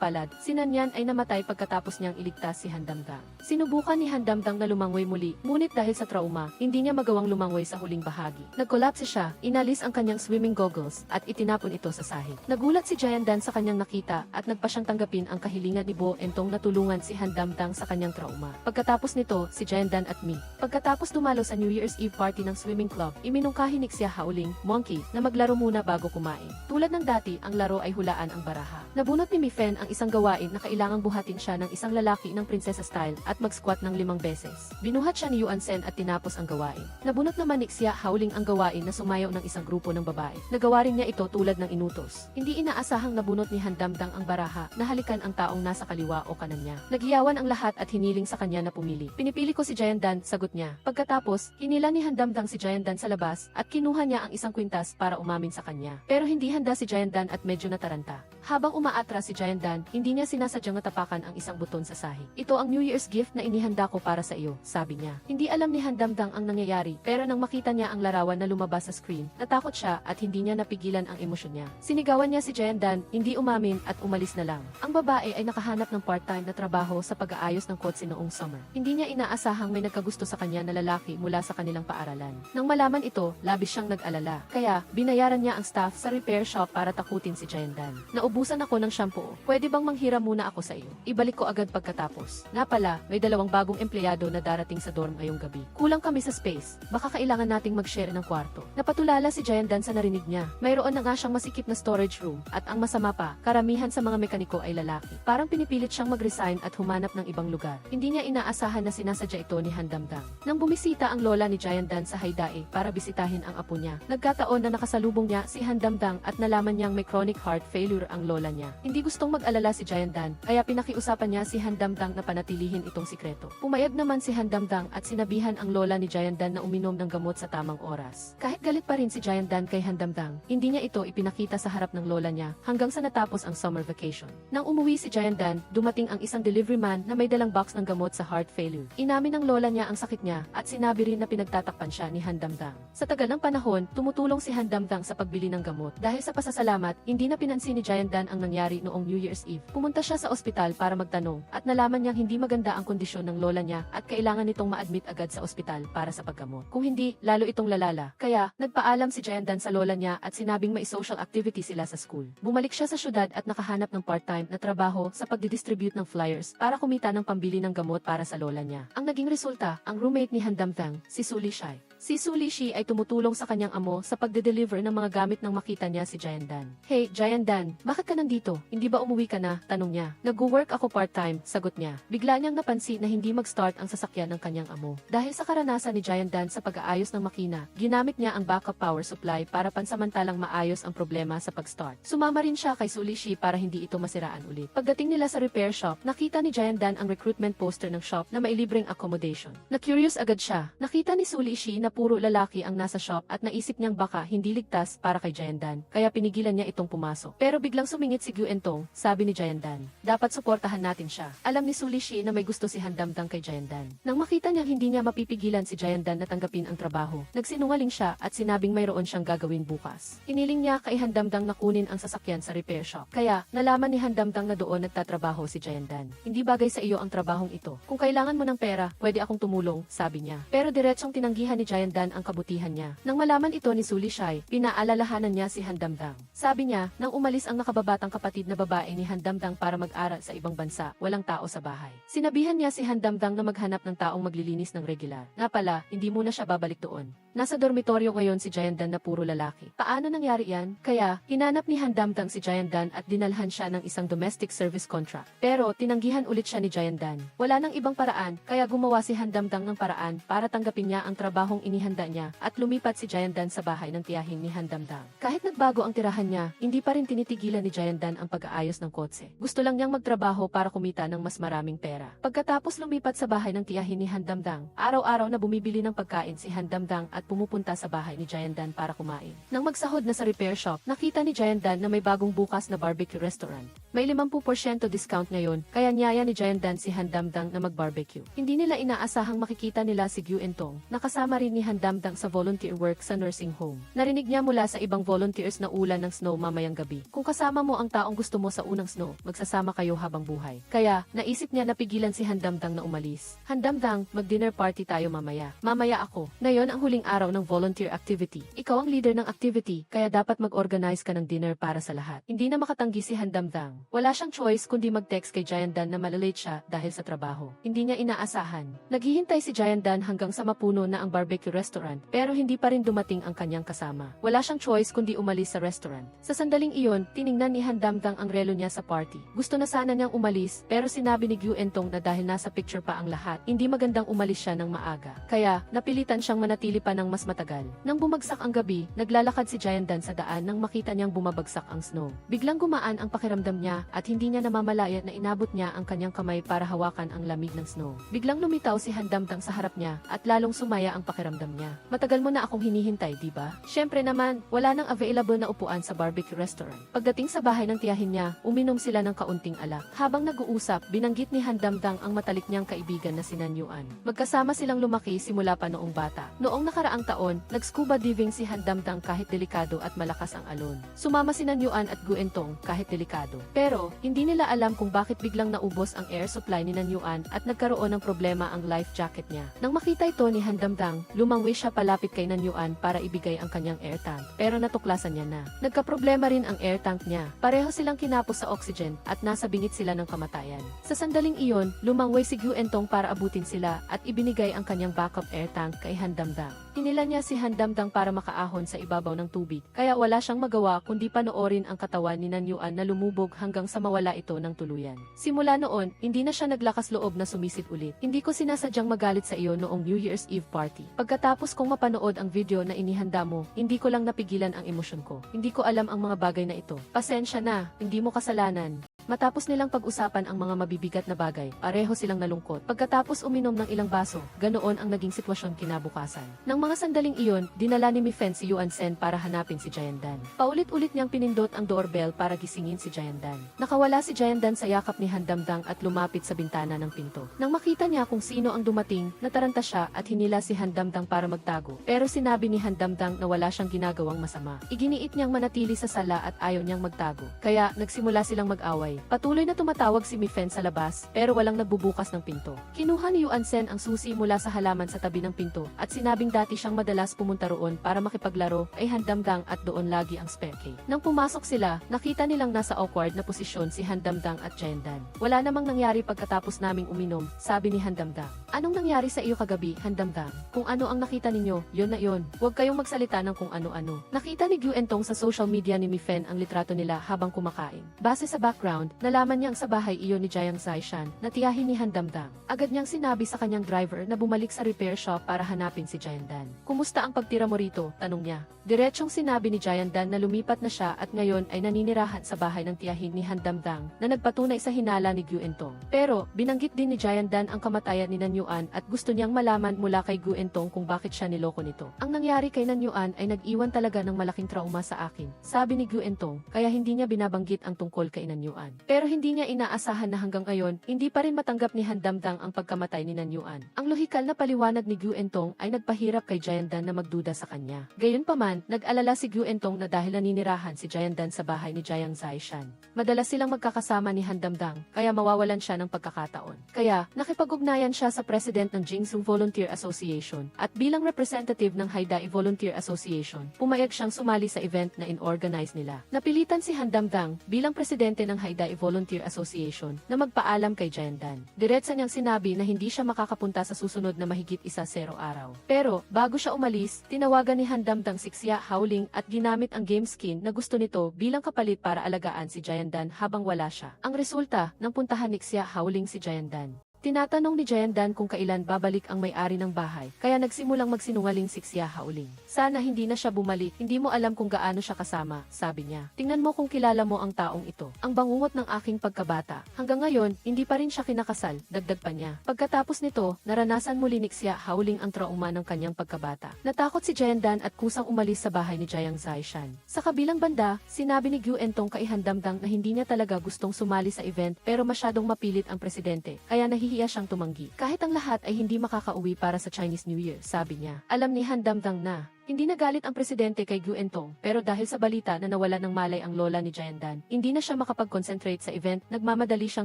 palad, si Nanyan ay namatay pagkatapos niyang iligtas si Handamdang. Sinubukan ni Handamdang na lumangoy muli, ngunit dahil sa trauma, hindi niya magawang lumangoy sa huling bahagi. Nagkolapse siya, inalis ang kanyang swimming goggles at itinapon ito sa sahig. Nagulat si Jayandan sa kanyang nakita at nagpa siyang tanggapin ang kahilingan ni Bo Entong na tulungan si Handamdang sa kanyang trauma. Pagkatapos nito, si Jayandan at Mi. Pagkatapos dumalo sa New Year's Eve party ng swimming club, iminungkahi ni Xia Haoling, Monkey, na maglaro muna bago kumain. Tulad ng dati, ang laro ay hulaan ang baraha. Nabunot ni Mifen ang isang gawain na kailangang buhatin siya ng isang lalaki ng prinsesa style at mag-squat ng 5 beses. Binuhat siya ni Yuan Sen at tinapos ang gawain. Nabunot naman ni Xia Haoling ang gawain na sumayaw ng isang grupo ng babae. Nagawa rin niya ito tulad ng inutos. Hindi inaasahang nabunot ni Handamdang ang baraha na halikan ang taong nasa kaliwa o kanan niya. Nagyawan ang lahat at hiniling sa kanya na pumili. Pinipili ko si Jayandan, sagot niya. Pagkatapos, hinila ni Handamdang si Jayandan sa labas at kinuha niya ang isang kwintas para umamin sa kanya. Pero hindi handa si Jayandan at medyo nataranta. Habang umaatras si Jayandan, hindi niya sinasadyang natapakan ang isang buton sa sahig. Ito ang New Year's gift na inihanda ko para sa iyo, sabi niya. Hindi alam ni Handamdang ang nangyayari, pero nang makita niya ang larawan na lumabas sa screen, natakot siya at hindi niya napigilan ang emosyon niya. Sinigawan niya si Jayandan, hindi umamin at umalis na lang. Ang babae ay nakahanap ng part-time na trabaho sa pag-aayos ng kotse noong summer. Hindi niya inaasahang may nagkagusto sa kanya na lalaki mula sa kanilang paaralan. Nang malaman ito, labis siyang nag-alala. Kaya, binayaran niya ang staff sa repair shop para takutin si Jayandan. Naubusan ako ng shampoo. Pwede bang manghiram muna ako sa iyo? Ibalik ko agad pagkatapos. Nga pala, may 2 bagong empleyado na darating sa dorm ngayong gabi. Kulang kami sa space. Baka kailangan nating mag-share ng kwarto. Napatulala si Jayandan sa narinig niya. Mayroon na nga siyang masikip na storage room. At ang masama pa, karamihan sa mga mekaniko ay lalaki. Parang pinipilit siyang mag-resign at humanap ng ibang lugar. Hindi niya inaasahan na sinasadya ito ni Handamdang. Nang bumisita ang lola ni Jayandan sa Haidae para bisitahin ang apo niya, nagkataon na nakasalubong niya si Handamdang at nalaman niyang may chronic heart failure ang lola niya. Hindi gustong mag-alala si Jayandan, kaya pinakiusapan niya si Handamdang na panatilihin itong sikreto. Pumayag naman si Handamdang at sinabihan ang lola ni Jayandan na uminom ng gamot sa tamang oras. Kahit galit pa rin si Jayandan kay Handamdang, hindi niya ito ipinakita sa harap ng lola niya hanggang sa natapos ang summer vacation. Nang umuwi si Jayandan, dumating ang isang delivery man na may dalang box ng gamot sa heart failure. Inamin ng lola niya ang sakit niya at sinabi rin na pinagtatakpan siya ni Handamdang. Sa tagal ng panahon, tumutulong si Handamdang sa pagbili ng gamot. Dahil sa pasasalamat, hindi na pinansin ni Jayandan ang nangyari noong New Year's Eve. Pumunta siya sa ospital para magtanong at nalaman niyang hindi maganda ang kondisyon ng lola niya at kailangan nitong ma-admit agad sa ospital para sa paggamot. Kung hindi, lalo itong lalala. Kaya, nagpaalam si Jayandan sa lola niya at sinabing may social activity sila sa school. Bumalik siya sa syudad at nakahanap ng part-time na trabaho sa pagdidistribute ng flyers para kumita ng pambili ng gamot para sa lola niya. Ang naging resulta, ang roommate ni Handamdang, si Suli Shai. Si Sulishi ay tumutulong sa kanyang amo sa pagde-deliver ng mga gamit nang makita niya si Jayandan. Hey, Jayandan, bakit ka nandito? Hindi ba umuwi ka na? Tanong niya. Nag-work ako part-time, sagot niya. Bigla niyang napansin na hindi mag-start ang sasakyan ng kanyang amo. Dahil sa karanasan ni Jayandan sa pag-aayos ng makina, ginamit niya ang backup power supply para pansamantalang maayos ang problema sa pag-start. Sumama rin siya kay Sulishi para hindi ito masiraan ulit. Pagdating nila sa repair shop, nakita ni Jayandan ang recruitment poster ng shop na may libreng accommodation. Na-curious agad siya. Nakita ni Sulishi na puro lalaki ang nasa shop at naisip niyang baka hindi ligtas para kay Jayandan, kaya pinigilan niya itong pumasok. Pero biglang sumingit si Gyuentong, sabi ni Jayandan. Dapat suportahan natin siya. Alam ni Sulishi na may gusto si Handamdang kay Jayandan. Nang makita niyang hindi niya mapipigilan si Jayandan na tanggapin ang trabaho, nagsinungaling siya at sinabing mayroon siyang gagawin bukas. Iniling niya kay Handamdang na kunin ang sasakyan sa repair shop. Kaya, nalaman ni Handamdang na doon nagtatrabaho si Jayandan. Hindi bagay sa iyo ang trabahong ito. Kung kailangan mo ng pera, pwede akong tumulong, sabi niya. Pero diretsong tinanggihan ni Jayandan ang kabutihan niya. Nang malaman ito ni Sulishi, pinaalalahanan niya si Handamdang. Sabi niya, nang umalis ang nakababatang kapatid na babae ni Handamdang para mag-aral sa ibang bansa, walang tao sa bahay. Sinabihan niya si Handamdang na maghanap ng taong maglilinis ng regular. Nga pala, hindi muna siya babalik doon. Nasa dormitoryo ngayon si Jayandan na puro lalaki. Paano nangyari yan? Kaya, hinanap ni Handamdang si Jayandan at dinalhan siya ng isang domestic service contract. Pero, tinanggihan ulit siya ni Jayandan. Wala nang ibang paraan, kaya gumawa si Handamdang ng paraan para tanggapin niya ang trabahong inihanda niya at lumipat si Jayandan sa bahay ng tiyahin ni Handamdang. Kahit nagbago ang tirahan niya, hindi pa rin tinitigilan ni Jayandan ang pag-aayos ng kotse. Gusto lang niyang magtrabaho para kumita ng mas maraming pera. Pagkatapos lumipat sa bahay ng tiyahin ni Handamdang, araw-araw na bumibili ng pagkain si Handamdang at pumupunta sa bahay ni Jayandan para kumain. Nang magsahod na sa repair shop, nakita ni Jayandan na may bagong bukas na barbecue restaurant. May 50% discount ngayon, kaya niyaya ni Jayandan si Handamdang na mag-barbecue. Hindi nila inaasahang makikita nila si Gyuentong, nakasama rin ni Handamdang sa volunteer work sa nursing home. Narinig niya mula sa ibang volunteers na ulan ng snow mamayang gabi. Kung kasama mo ang taong gusto mo sa unang snow, magsasama kayo habang buhay. Kaya, naisip niya na pigilan si Handamdang na umalis. Handamdang, mag-dinner party tayo mamaya. Mamaya ako. Ngayon ang huling araw ng volunteer activity. Ikaw ang leader ng activity, kaya dapat mag-organize ka ng dinner para sa lahat. Hindi na makatanggi si Handamdang. Wala siyang choice kundi mag-text kay Jayandan na malalate siya dahil sa trabaho. Hindi niya inaasahan. Naghihintay si Jayandan hanggang sa mapuno na ang barbecue restaurant, pero hindi pa rin dumating ang kanyang kasama. Wala siyang choice kundi umalis sa restaurant. Sa sandaling iyon, tiningnan ni Handamdang ang relo niya sa party. Gusto na sana niyang umalis, pero sinabi ni Gyuentong na dahil nasa picture pa ang lahat, hindi magandang umalis siya ng maaga. Kaya, napilitan siyang manatili pa ng mas matagal. Nang bumagsak ang gabi, naglalakad si Jayandan sa daan nang makita niyang bumabagsak ang snow. Biglang gumaan ang pakiramdam niya at hindi niya namamalaya na inabot niya ang kanyang kamay para hawakan ang lamig ng snow. Biglang lumitaw si Handamdang sa harap niya at lalong sumaya ang pakiramdam niya. Matagal mo na akong hinihintay, di ba? Syempre naman, wala nang available na upuan sa barbecue restaurant. Pagdating sa bahay ng tiyahin niya, uminom sila ng kaunting alak. Habang nag-uusap, binanggit ni Handamdang ang matalik niyang kaibigan na si Nanyuan. Magkasama silang lumaki simula pa noong bata. Noong nakaraang taon, nag-scuba diving si Handamdang kahit delikado at malakas ang alon. Sumama si Nanyuan at Gyuentong kahit delikado. Pero, hindi nila alam kung bakit biglang naubos ang air supply ni Nanyuan at nagkaroon ng problema ang life jacket niya. Nang makita ito ni Handamdang, lumangwi siya palapit kay Nanyuan para ibigay ang kanyang air tank. Pero natuklasan niya na. Nagkaproblema rin ang air tank niya. Pareho silang kinapos sa oxygen at nasa bingit sila ng kamatayan. Sa sandaling iyon, lumangwi si Gyuentong para abutin sila at ibinigay ang kanyang backup air tank kay Handamdang. Hinila niya si Handamdang para makaahon sa ibabaw ng tubig, kaya wala siyang magawa kundi panoorin ang katawan ni Nanyuan na lumubog hanggang sa mawala ito ng tuluyan. Simula noon, hindi na siya naglakas loob na sumisid ulit. Hindi ko sinasadyang magalit sa iyo noong New Year's Eve party. Pagkatapos kong mapanood ang video na inihanda mo, hindi ko lang napigilan ang emosyon ko. Hindi ko alam ang mga bagay na ito. Pasensya na, hindi mo kasalanan. Matapos nilang pag-usapan ang mga mabibigat na bagay, pareho silang nalungkot. Pagkatapos uminom ng ilang baso, ganoon ang naging sitwasyon kinabukasan. Nang mga sandaling iyon, dinala ni Mifen si Yuan Sen para hanapin si Jayandan. Paulit-ulit niyang pinindot ang doorbell para gisingin si Jayandan. Nakawala si Jayandan sa yakap ni Handamdang at lumapit sa bintana ng pinto. Nang makita niya kung sino ang dumating, nataranta siya at hinila si Handamdang para magtago. Pero sinabi ni Handamdang na wala siyang ginagawang masama. Iginiit niyang manatili sa sala at ayaw niyang magtago. Kaya nagsimula silang mag-away. Patuloy na tumatawag si Mi-Fen sa labas, pero walang nagbubukas ng pinto. Kinuha ni Yuan Sen ang susi mula sa halaman sa tabi ng pinto, at sinabing dati siyang madalas pumunta roon para makipaglaro kay Han Damdang at doon lagi ang speke. Nang pumasok sila, nakita nilang nasa awkward na posisyon si Han Damdang at Jayandan. Wala namang nangyari pagkatapos naming uminom, sabi ni Han Damdang. Anong nangyari sa iyo kagabi, Han Damdang? Kung ano ang nakita ninyo, yon na yon. Huwag kayong magsalita ng kung ano-ano. Nakita ni Gu Entong sa social media ni Mi-Fen ang litrato nila habang kumakain. Base sa background, nalaman niyang sa bahay iyon ni Jiang Zaishan na tiyahin ni Han Damdang. Agad niyang sinabi sa kanyang driver na bumalik sa repair shop para hanapin si Jayandan. Kumusta ang pagtira mo rito? Tanong niya. Diretsyong sinabi ni Jayandan na lumipat na siya at ngayon ay naninirahan sa bahay ng tiyahin ni Han Damdang na nagpatunay sa hinala ni Gu Entong. Pero, binanggit din ni Jayandan ang kamatayan ni Nan Yuan at gusto niyang malaman mula kay Gu Entong kung bakit siya niloko nito. Ang nangyari kay Nan Yuan ay nag-iwan talaga ng malaking trauma sa akin, sabi ni Gu Entong, kaya hindi niya binabanggit ang tungkol kay Nan Yuan. Pero hindi niya inaasahan na hanggang ngayon, hindi pa rin matanggap ni Han Damdang ang pagkamatay ni Nan Yuan. Ang lohikal na paliwanag ni Gu Entong ay nagpahirap kay Jayandan na magduda sa kanya. Gayunpaman, nag-alala si Gu Entong na dahil naninirahan si Jayandan sa bahay ni Jiang Zaishan. Madalas silang magkakasama ni Han Damdang, kaya mawawalan siya ng pagkakataon. Kaya, nakipag-ugnayan siya sa president ng Jingsung Volunteer Association at bilang representative ng Haidai Volunteer Association, pumayag siyang sumali sa event na in-organize nila. Napilitan si Han Damdang bilang presidente ng Haidai Volunteer Association na magpaalam kay Jayandan. Diretsa niyang sinabi na hindi siya makakapunta sa susunod na mahigit 10 araw. Pero, bago siya umalis, tinawagan ni Han Damdang si Xia Haoling at ginamit ang game skin na gusto nito bilang kapalit para alagaan si Jayandan habang wala siya. Ang resulta, nang puntahan ni Xia Haoling si Jayandan. Tinatanong ni Jayandan kung kailan babalik ang may-ari ng bahay, kaya nagsimulang magsinungaling si Xia Haoling. Sana hindi na siya bumalik, hindi mo alam kung gaano siya kasama, sabi niya. Tingnan mo kung kilala mo ang taong ito. Ang bangungot ng aking pagkabata. Hanggang ngayon, hindi pa rin siya kinakasal, dagdag pa niya. Pagkatapos nito, naranasan muli ni Xia Haoling ang trauma ng kanyang pagkabata. Natakot si Jayandan at kusang umalis sa bahay ni Jiang Zaishan. Sa kabilang banda, sinabi ni Gu Entong kay Han Damdang na hindi niya talaga gustong sumali sa event pero masyadong mapilit ang presidente, kaya nahihiya siyang tumanggi. Kahit ang lahat ay hindi makakauwi para sa Chinese New Year, sabi niya. Alam ni Han Damdang na hindi nagalit ang presidente kay Gu Entong, pero dahil sa balita na nawala ng malay ang lola ni Jayandan, hindi na siya makapag-concentrate sa event, nagmamadali siyang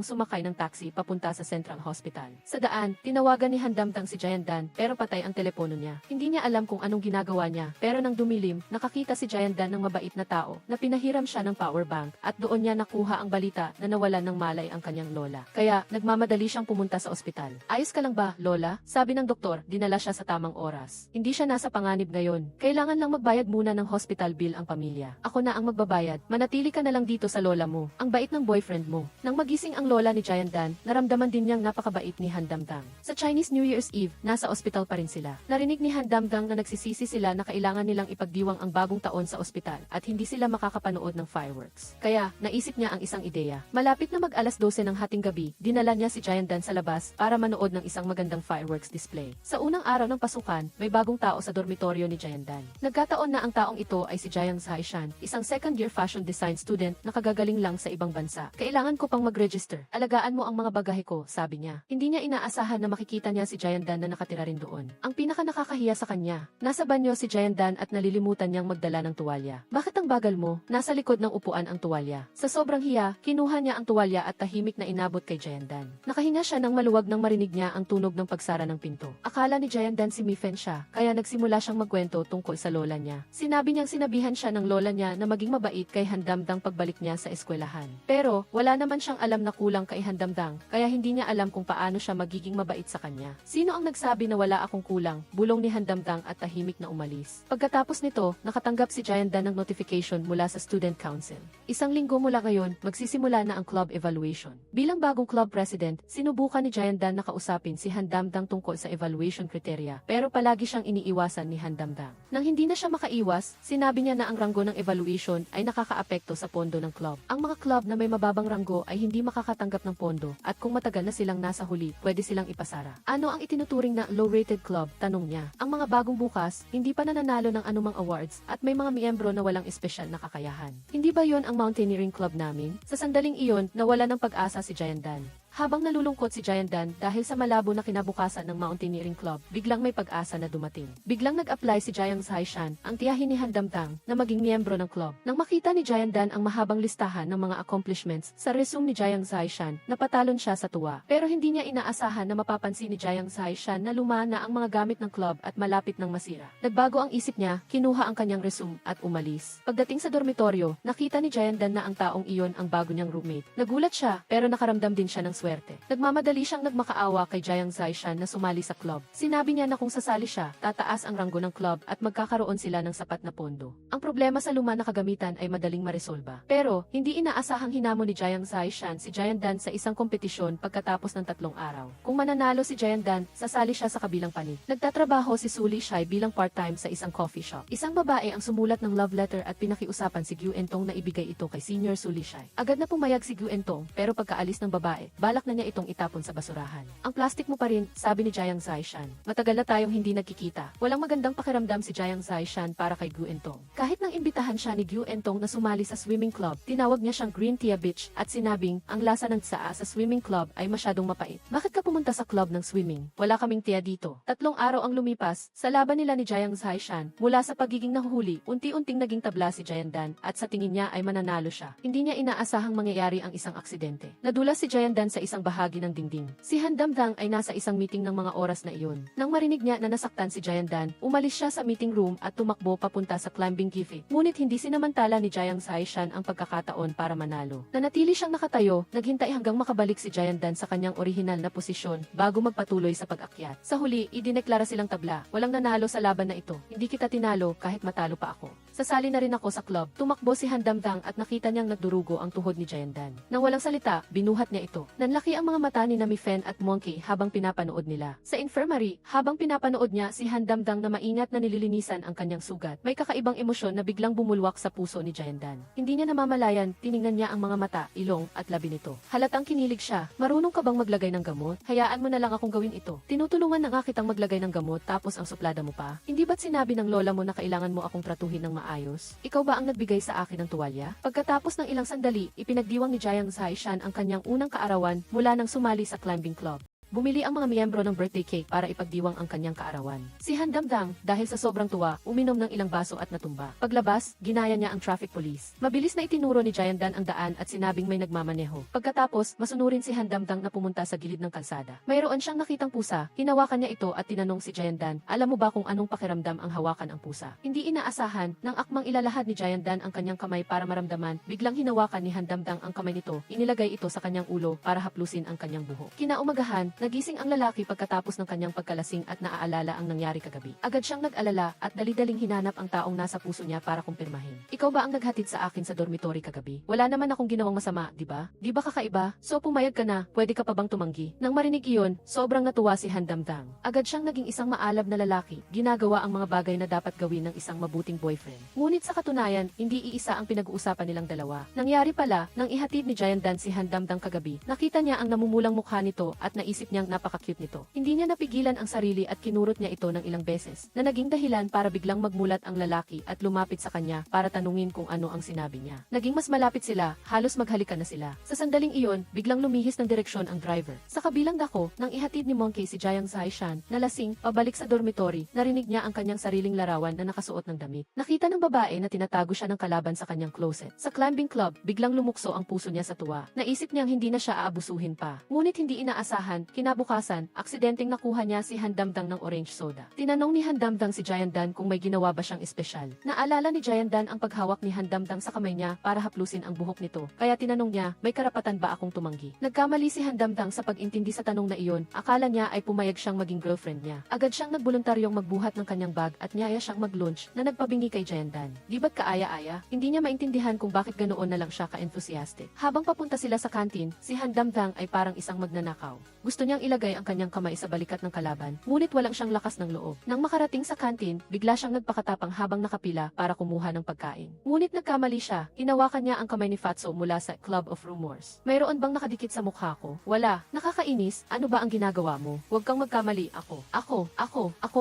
sumakay ng taxi papunta sa Central Hospital. Sa daan, tinawagan ni Han Damdang si Jayandan, pero patay ang telepono niya. Hindi niya alam kung anong ginagawa niya, pero nang dumilim, nakakita si Jayandan ng mabait na tao, na pinahiram siya ng power bank, at doon niya nakuha ang balita na nawalan ng malay ang kanyang lola. Kaya, nagmamadali siyang pumunta sa ospital. Ayos ka lang ba, lola? Sabi ng doktor, dinala siya sa tamang oras. Hindi siya nasa panganib ngayon. Kailangan lang magbayad muna ng hospital bill ang pamilya. Ako na ang magbabayad. Manatili ka na lang dito sa lola mo. Ang bait ng boyfriend mo. Nang magising ang lola ni Jayandan, naramdaman din niyang napakabait ni Han Damdang. Sa Chinese New Year's Eve, nasa ospital pa rin sila. Narinig ni Han Damdang na nagsisisi sila na kailangan nilang ipagdiwang ang bagong taon sa ospital at hindi sila makakapanood ng fireworks. Kaya, naisip niya ang isang ideya. Malapit na mag-alas 12 ng hating gabi, dinala niya si Jayandan sa labas para manood ng isang magandang fireworks display. Sa unang araw ng pasukan, may bagong tao sa dormitoryo ni Jayandan. Nagkataon na ang taong ito ay si Jiang Zaishan, isang second-year fashion design student na kagagaling lang sa ibang bansa. Kailangan ko pang mag-register. Alagaan mo ang mga bagahe ko, sabi niya. Hindi niya inaasahan na makikita niya si Jayandan na nakatira rin doon. Ang pinaka nakakahiya sa kanya, nasa banyo si Jayandan at nalilimutan niyang magdala ng tuwalya. Bakit ang bagal mo? Nasa likod ng upuan ang tuwalya. Sa sobrang hiya, kinuha niya ang tuwalya at tahimik na inabot kay Jayandan. Nakahinga siya nang maluwag nang marinig niya ang tunog ng pagsara ng pinto. Akala ni Jayandan si Mi-Fen siya, kaya nagsimula siyang magkwento tungkol sa lola niya. Sinabi niyang sinabihan siya ng lola niya na maging mabait kay Han Damdang pagbalik niya sa eskwelahan. Pero, wala naman siyang alam na kulang kay Han Damdang, kaya hindi niya alam kung paano siya magiging mabait sa kanya. Sino ang nagsabi na wala akong kulang? Bulong ni Han Damdang at tahimik na umalis. Pagkatapos nito, nakatanggap si Jayandan ng notification mula sa Student Council. Isang linggo mula ngayon, magsisimula na ang club evaluation. Bilang bagong club president, sinubukan ni Jayandan na kausapin si Han Damdang tungkol sa evaluation criteria, pero palagi siyang iniiwasan ni Han Damdang. Nang hindi na siya makaiwas, sinabi niya na ang ranggo ng evaluation ay nakakaapekto sa pondo ng club. Ang mga club na may mababang ranggo ay hindi makakatanggap ng pondo, at kung matagal na silang nasa huli, pwede silang ipasara. Ano ang itinuturing na low-rated club? Tanong niya. Ang mga bagong bukas, hindi pa nananalo ng anumang awards, at may mga miyembro na walang espesyal na kakayahan. Hindi ba yon ang mountaineering club namin? Sa sandaling iyon, nawala ng pag-asa si Jayandan. Habang nalulungkot si Giant Dan dahil sa malabo na kinabukasan ng Mountaineering Club, biglang may pag-asa na dumating. Biglang nag-apply si Jiang Zaishan, ang tiyahin ni Han Damdang, na maging miyembro ng club. Nang makita ni Giant Dan ang mahabang listahan ng mga accomplishments sa resume ni Jiang Zaishan, napatalon siya sa tuwa. Pero hindi niya inaasahan na mapapansin ni Jiang Zaishan na luma na ang mga gamit ng club at malapit ng masira. Nagbago ang isip niya, kinuha ang kanyang resume at umalis. Pagdating sa dormitoryo, nakita ni Giant Dan na ang taong iyon ang bago niyang roommate. Nagulat siya, pero nakaramdam din siya ng swerte. Nagmamadali siyang nagmakaawa kay Jiang Zaishan na sumali sa club. Sinabi niya na kung sasali siya, tataas ang ranggo ng club at magkakaroon sila ng sapat na pondo. Ang problema sa luma na kagamitan ay madaling maresolba. Pero, hindi inaasahang hinamon ni Jiang Zaishan si Giant Dan sa isang kompetisyon pagkatapos ng 3 araw. Kung mananalo si Giant Dan, sasali siya sa kabilang panig. Nagtatrabaho si Su Li Shai bilang part-time sa isang coffee shop. Isang babae ang sumulat ng love letter at pinakiusapan si Gu Entong na ibigay ito kay Senior Su Li Shai. Agad na pumayag si Gu Entong, pero pagkaalis ng babae, balak na niya itong itapon sa basurahan. Ang plastic mo pa rin, sabi ni Jiang Zaishan. Matagal na tayong hindi nagkikita. Walang magandang pakiramdam si Jiang Zaishan para kay Gu Entong. Kahit nang imbitahan siya ni Gu Entong na sumali sa swimming club, tinawag niya siyang Green Tea Beach at sinabing, ang lasa ng tsaa sa swimming club ay masyadong mapait. Bakit ka pumunta sa club ng swimming? Wala kaming tiya dito. 3 araw ang lumipas, sa laban nila ni Jiang Zaishan, mula sa pagiging nahuhuli, unti-unting naging tabla si Giant Dan at sa tingin niya ay mananalo siya. Hindi niya inaasahang mangyayari ang isang aksidente. Nadulas si Giant Dan sa isang bahagi ng dingding. Si Han Damdang ay nasa isang meeting ng mga oras na iyon. Nang marinig niya na nasaktan si Giant Dan, umalis siya sa meeting room at tumakbo papunta sa climbing cafe. Ngunit hindi sinamantala ni Jiang Zaishan ang pagkakataon para manalo. Nanatili siyang nakatayo, naghintay hanggang makabalik si Giant Dan sa kanyang orihinal na posisyon bago magpatuloy sa pag-akyat. Sa huli, idineklara silang tabla. Walang nanalo sa laban na ito. Hindi kita tinalo kahit matalo pa ako. Sasali na rin ako sa club. Tumakbo si Han Damdang at nakita niyang nagdurugo ang tuhod ni Giant Dan. Nang walang salita, binuhat niya ito. Nanlaki ang mga mata ni Nami Fen at Monkey habang pinapanood nila. Sa infirmary, habang pinapanood niya si Han Damdang na maingat na nililinisan ang kanyang sugat, may kakaibang emosyon na biglang bumulwak sa puso ni Giant Dan. Hindi niya namamalayan, tiningnan niya ang mga mata, ilong at labi nito. Halatang kinilig siya. Marunong ka bang maglagay ng gamot? Hayaan mo na lang akong gawin ito. Tinutulungan na nga kitang maglagay ng gamot tapos ang suplada mo pa. Hindi ba't sinabi ng lola mo na kailangan mo akong tratuhin ng maayos? Ikaw ba ang nagbigay sa akin ng tuwalya? Pagkatapos ng ilang sandali, ipinagdiwang ni Jiang Zaishan ang kanyang unang kaarawan mula nang sumali sa climbing club. Bumili ang mga miyembro ng birthday cake para ipagdiwang ang kanyang kaarawan. Si Han Damdang, dahil sa sobrang tuwa, uminom ng ilang baso at natumba. Paglabas, ginaya niya ang traffic police. Mabilis na itinuro ni Giant Dan ang daan at sinabing may nagmamaneho. Pagkatapos, masunurin si Han Damdang na pumunta sa gilid ng kalsada. Mayroon siyang nakitang pusa. Hinawakan niya ito at tinanong si Giant Dan, alam mo ba kung anong pakiramdam ang hawakan ang pusa? Hindi inaasahan, nang akmang ilalahad ni Giant Dan ang kanyang kamay para maramdaman, biglang hinawakan ni Han Damdang ang kamay nito, inilagay ito sa kanyang ulo para haplusin ang kanyang buhok. Kinaumagahan, nagising ang lalaki pagkatapos ng kanyang pagkalasing at naaalala ang nangyari kagabi. Agad siyang nag-alala at dali-daling hinanap ang taong nasa puso niya para kumpirmahin. Ikaw ba ang naghatid sa akin sa dormitory kagabi? Wala naman akong ginawang masama, di ba? Di ba kakaiba? So pumayag ka na, pwede ka pa bang tumanggi? Nang marinig iyon, sobrang natuwa si Han Damdang. Agad siyang naging isang maalab na lalaki, ginagawa ang mga bagay na dapat gawin ng isang mabuting boyfriend. Ngunit sa katunayan, hindi iisa ang pinag-uusapan nilang dalawa. Nangyari pala, nang ihatid ni Giant Dan si Han Damdang kagabi, nakita niya ang namumulang mukha nito at naisip niyang napaka-cute nito. Hindi niya napigilan ang sarili at kinurot niya ito ng ilang beses, na naging dahilan para biglang magmulat ang lalaki at lumapit sa kanya para tanungin kung ano ang sinabi niya. Naging mas malapit sila, halos maghalikan na sila. Sa sandaling iyon, biglang lumihis ng direksyon ang driver. Sa kabilang dako, nang ihatid ni Monkey si Jiang Zaishan, na lasing, pabalik sa dormitory, narinig niya ang kanyang sariling larawan na nakasuot ng damit. Nakita ng babae na tinatago siya ng kalaban sa kanyang closet. Sa climbing club, biglang lumukso ang puso niya sa tuwa. Naisip niyang hindi na siya aabusuhin pa. Ngunit hindi inaasahan, kinabukasan, aksidenteng nakuha niya si Han Damdang ng orange soda. Tinanong ni Han Damdang si Giant Dan kung may ginawa ba siyang espesyal. Naalala ni Giant Dan ang paghawak ni Han Damdang sa kamay niya para haplusin ang buhok nito. Kaya tinanong niya, may karapatan ba akong tumanggi? Nagkamali si Han Damdang sa pag-intindi sa tanong na iyon. Akala niya ay pumayag siyang maging girlfriend niya. Agad siyang nagboluntaryong magbuhat ng kanyang bag at niyaya siyang mag-lunch na nagpabingi kay Giant Dan. Di ba't kaaya-aya? Hindi niya maintindihan kung bakit ganoon na lang siya ka-enthusiastic. Habang papunta sila sa kantin, si Han Damdang ay parang isang magnanakaw. Gusto Gusto niyang ilagay ang kanyang kamay sa balikat ng kalaban, ngunit walang siyang lakas ng loob. Nang makarating sa kantin, bigla siyang nagpakatapang habang nakapila para kumuha ng pagkain. Ngunit nagkamali siya, hinawakan niya ang kamay ni Fatso mula sa Club of Rumors. Mayroon bang nakadikit sa mukha ko? Wala. Nakakainis, ano ba ang ginagawa mo? Huwag kang magkamali, ako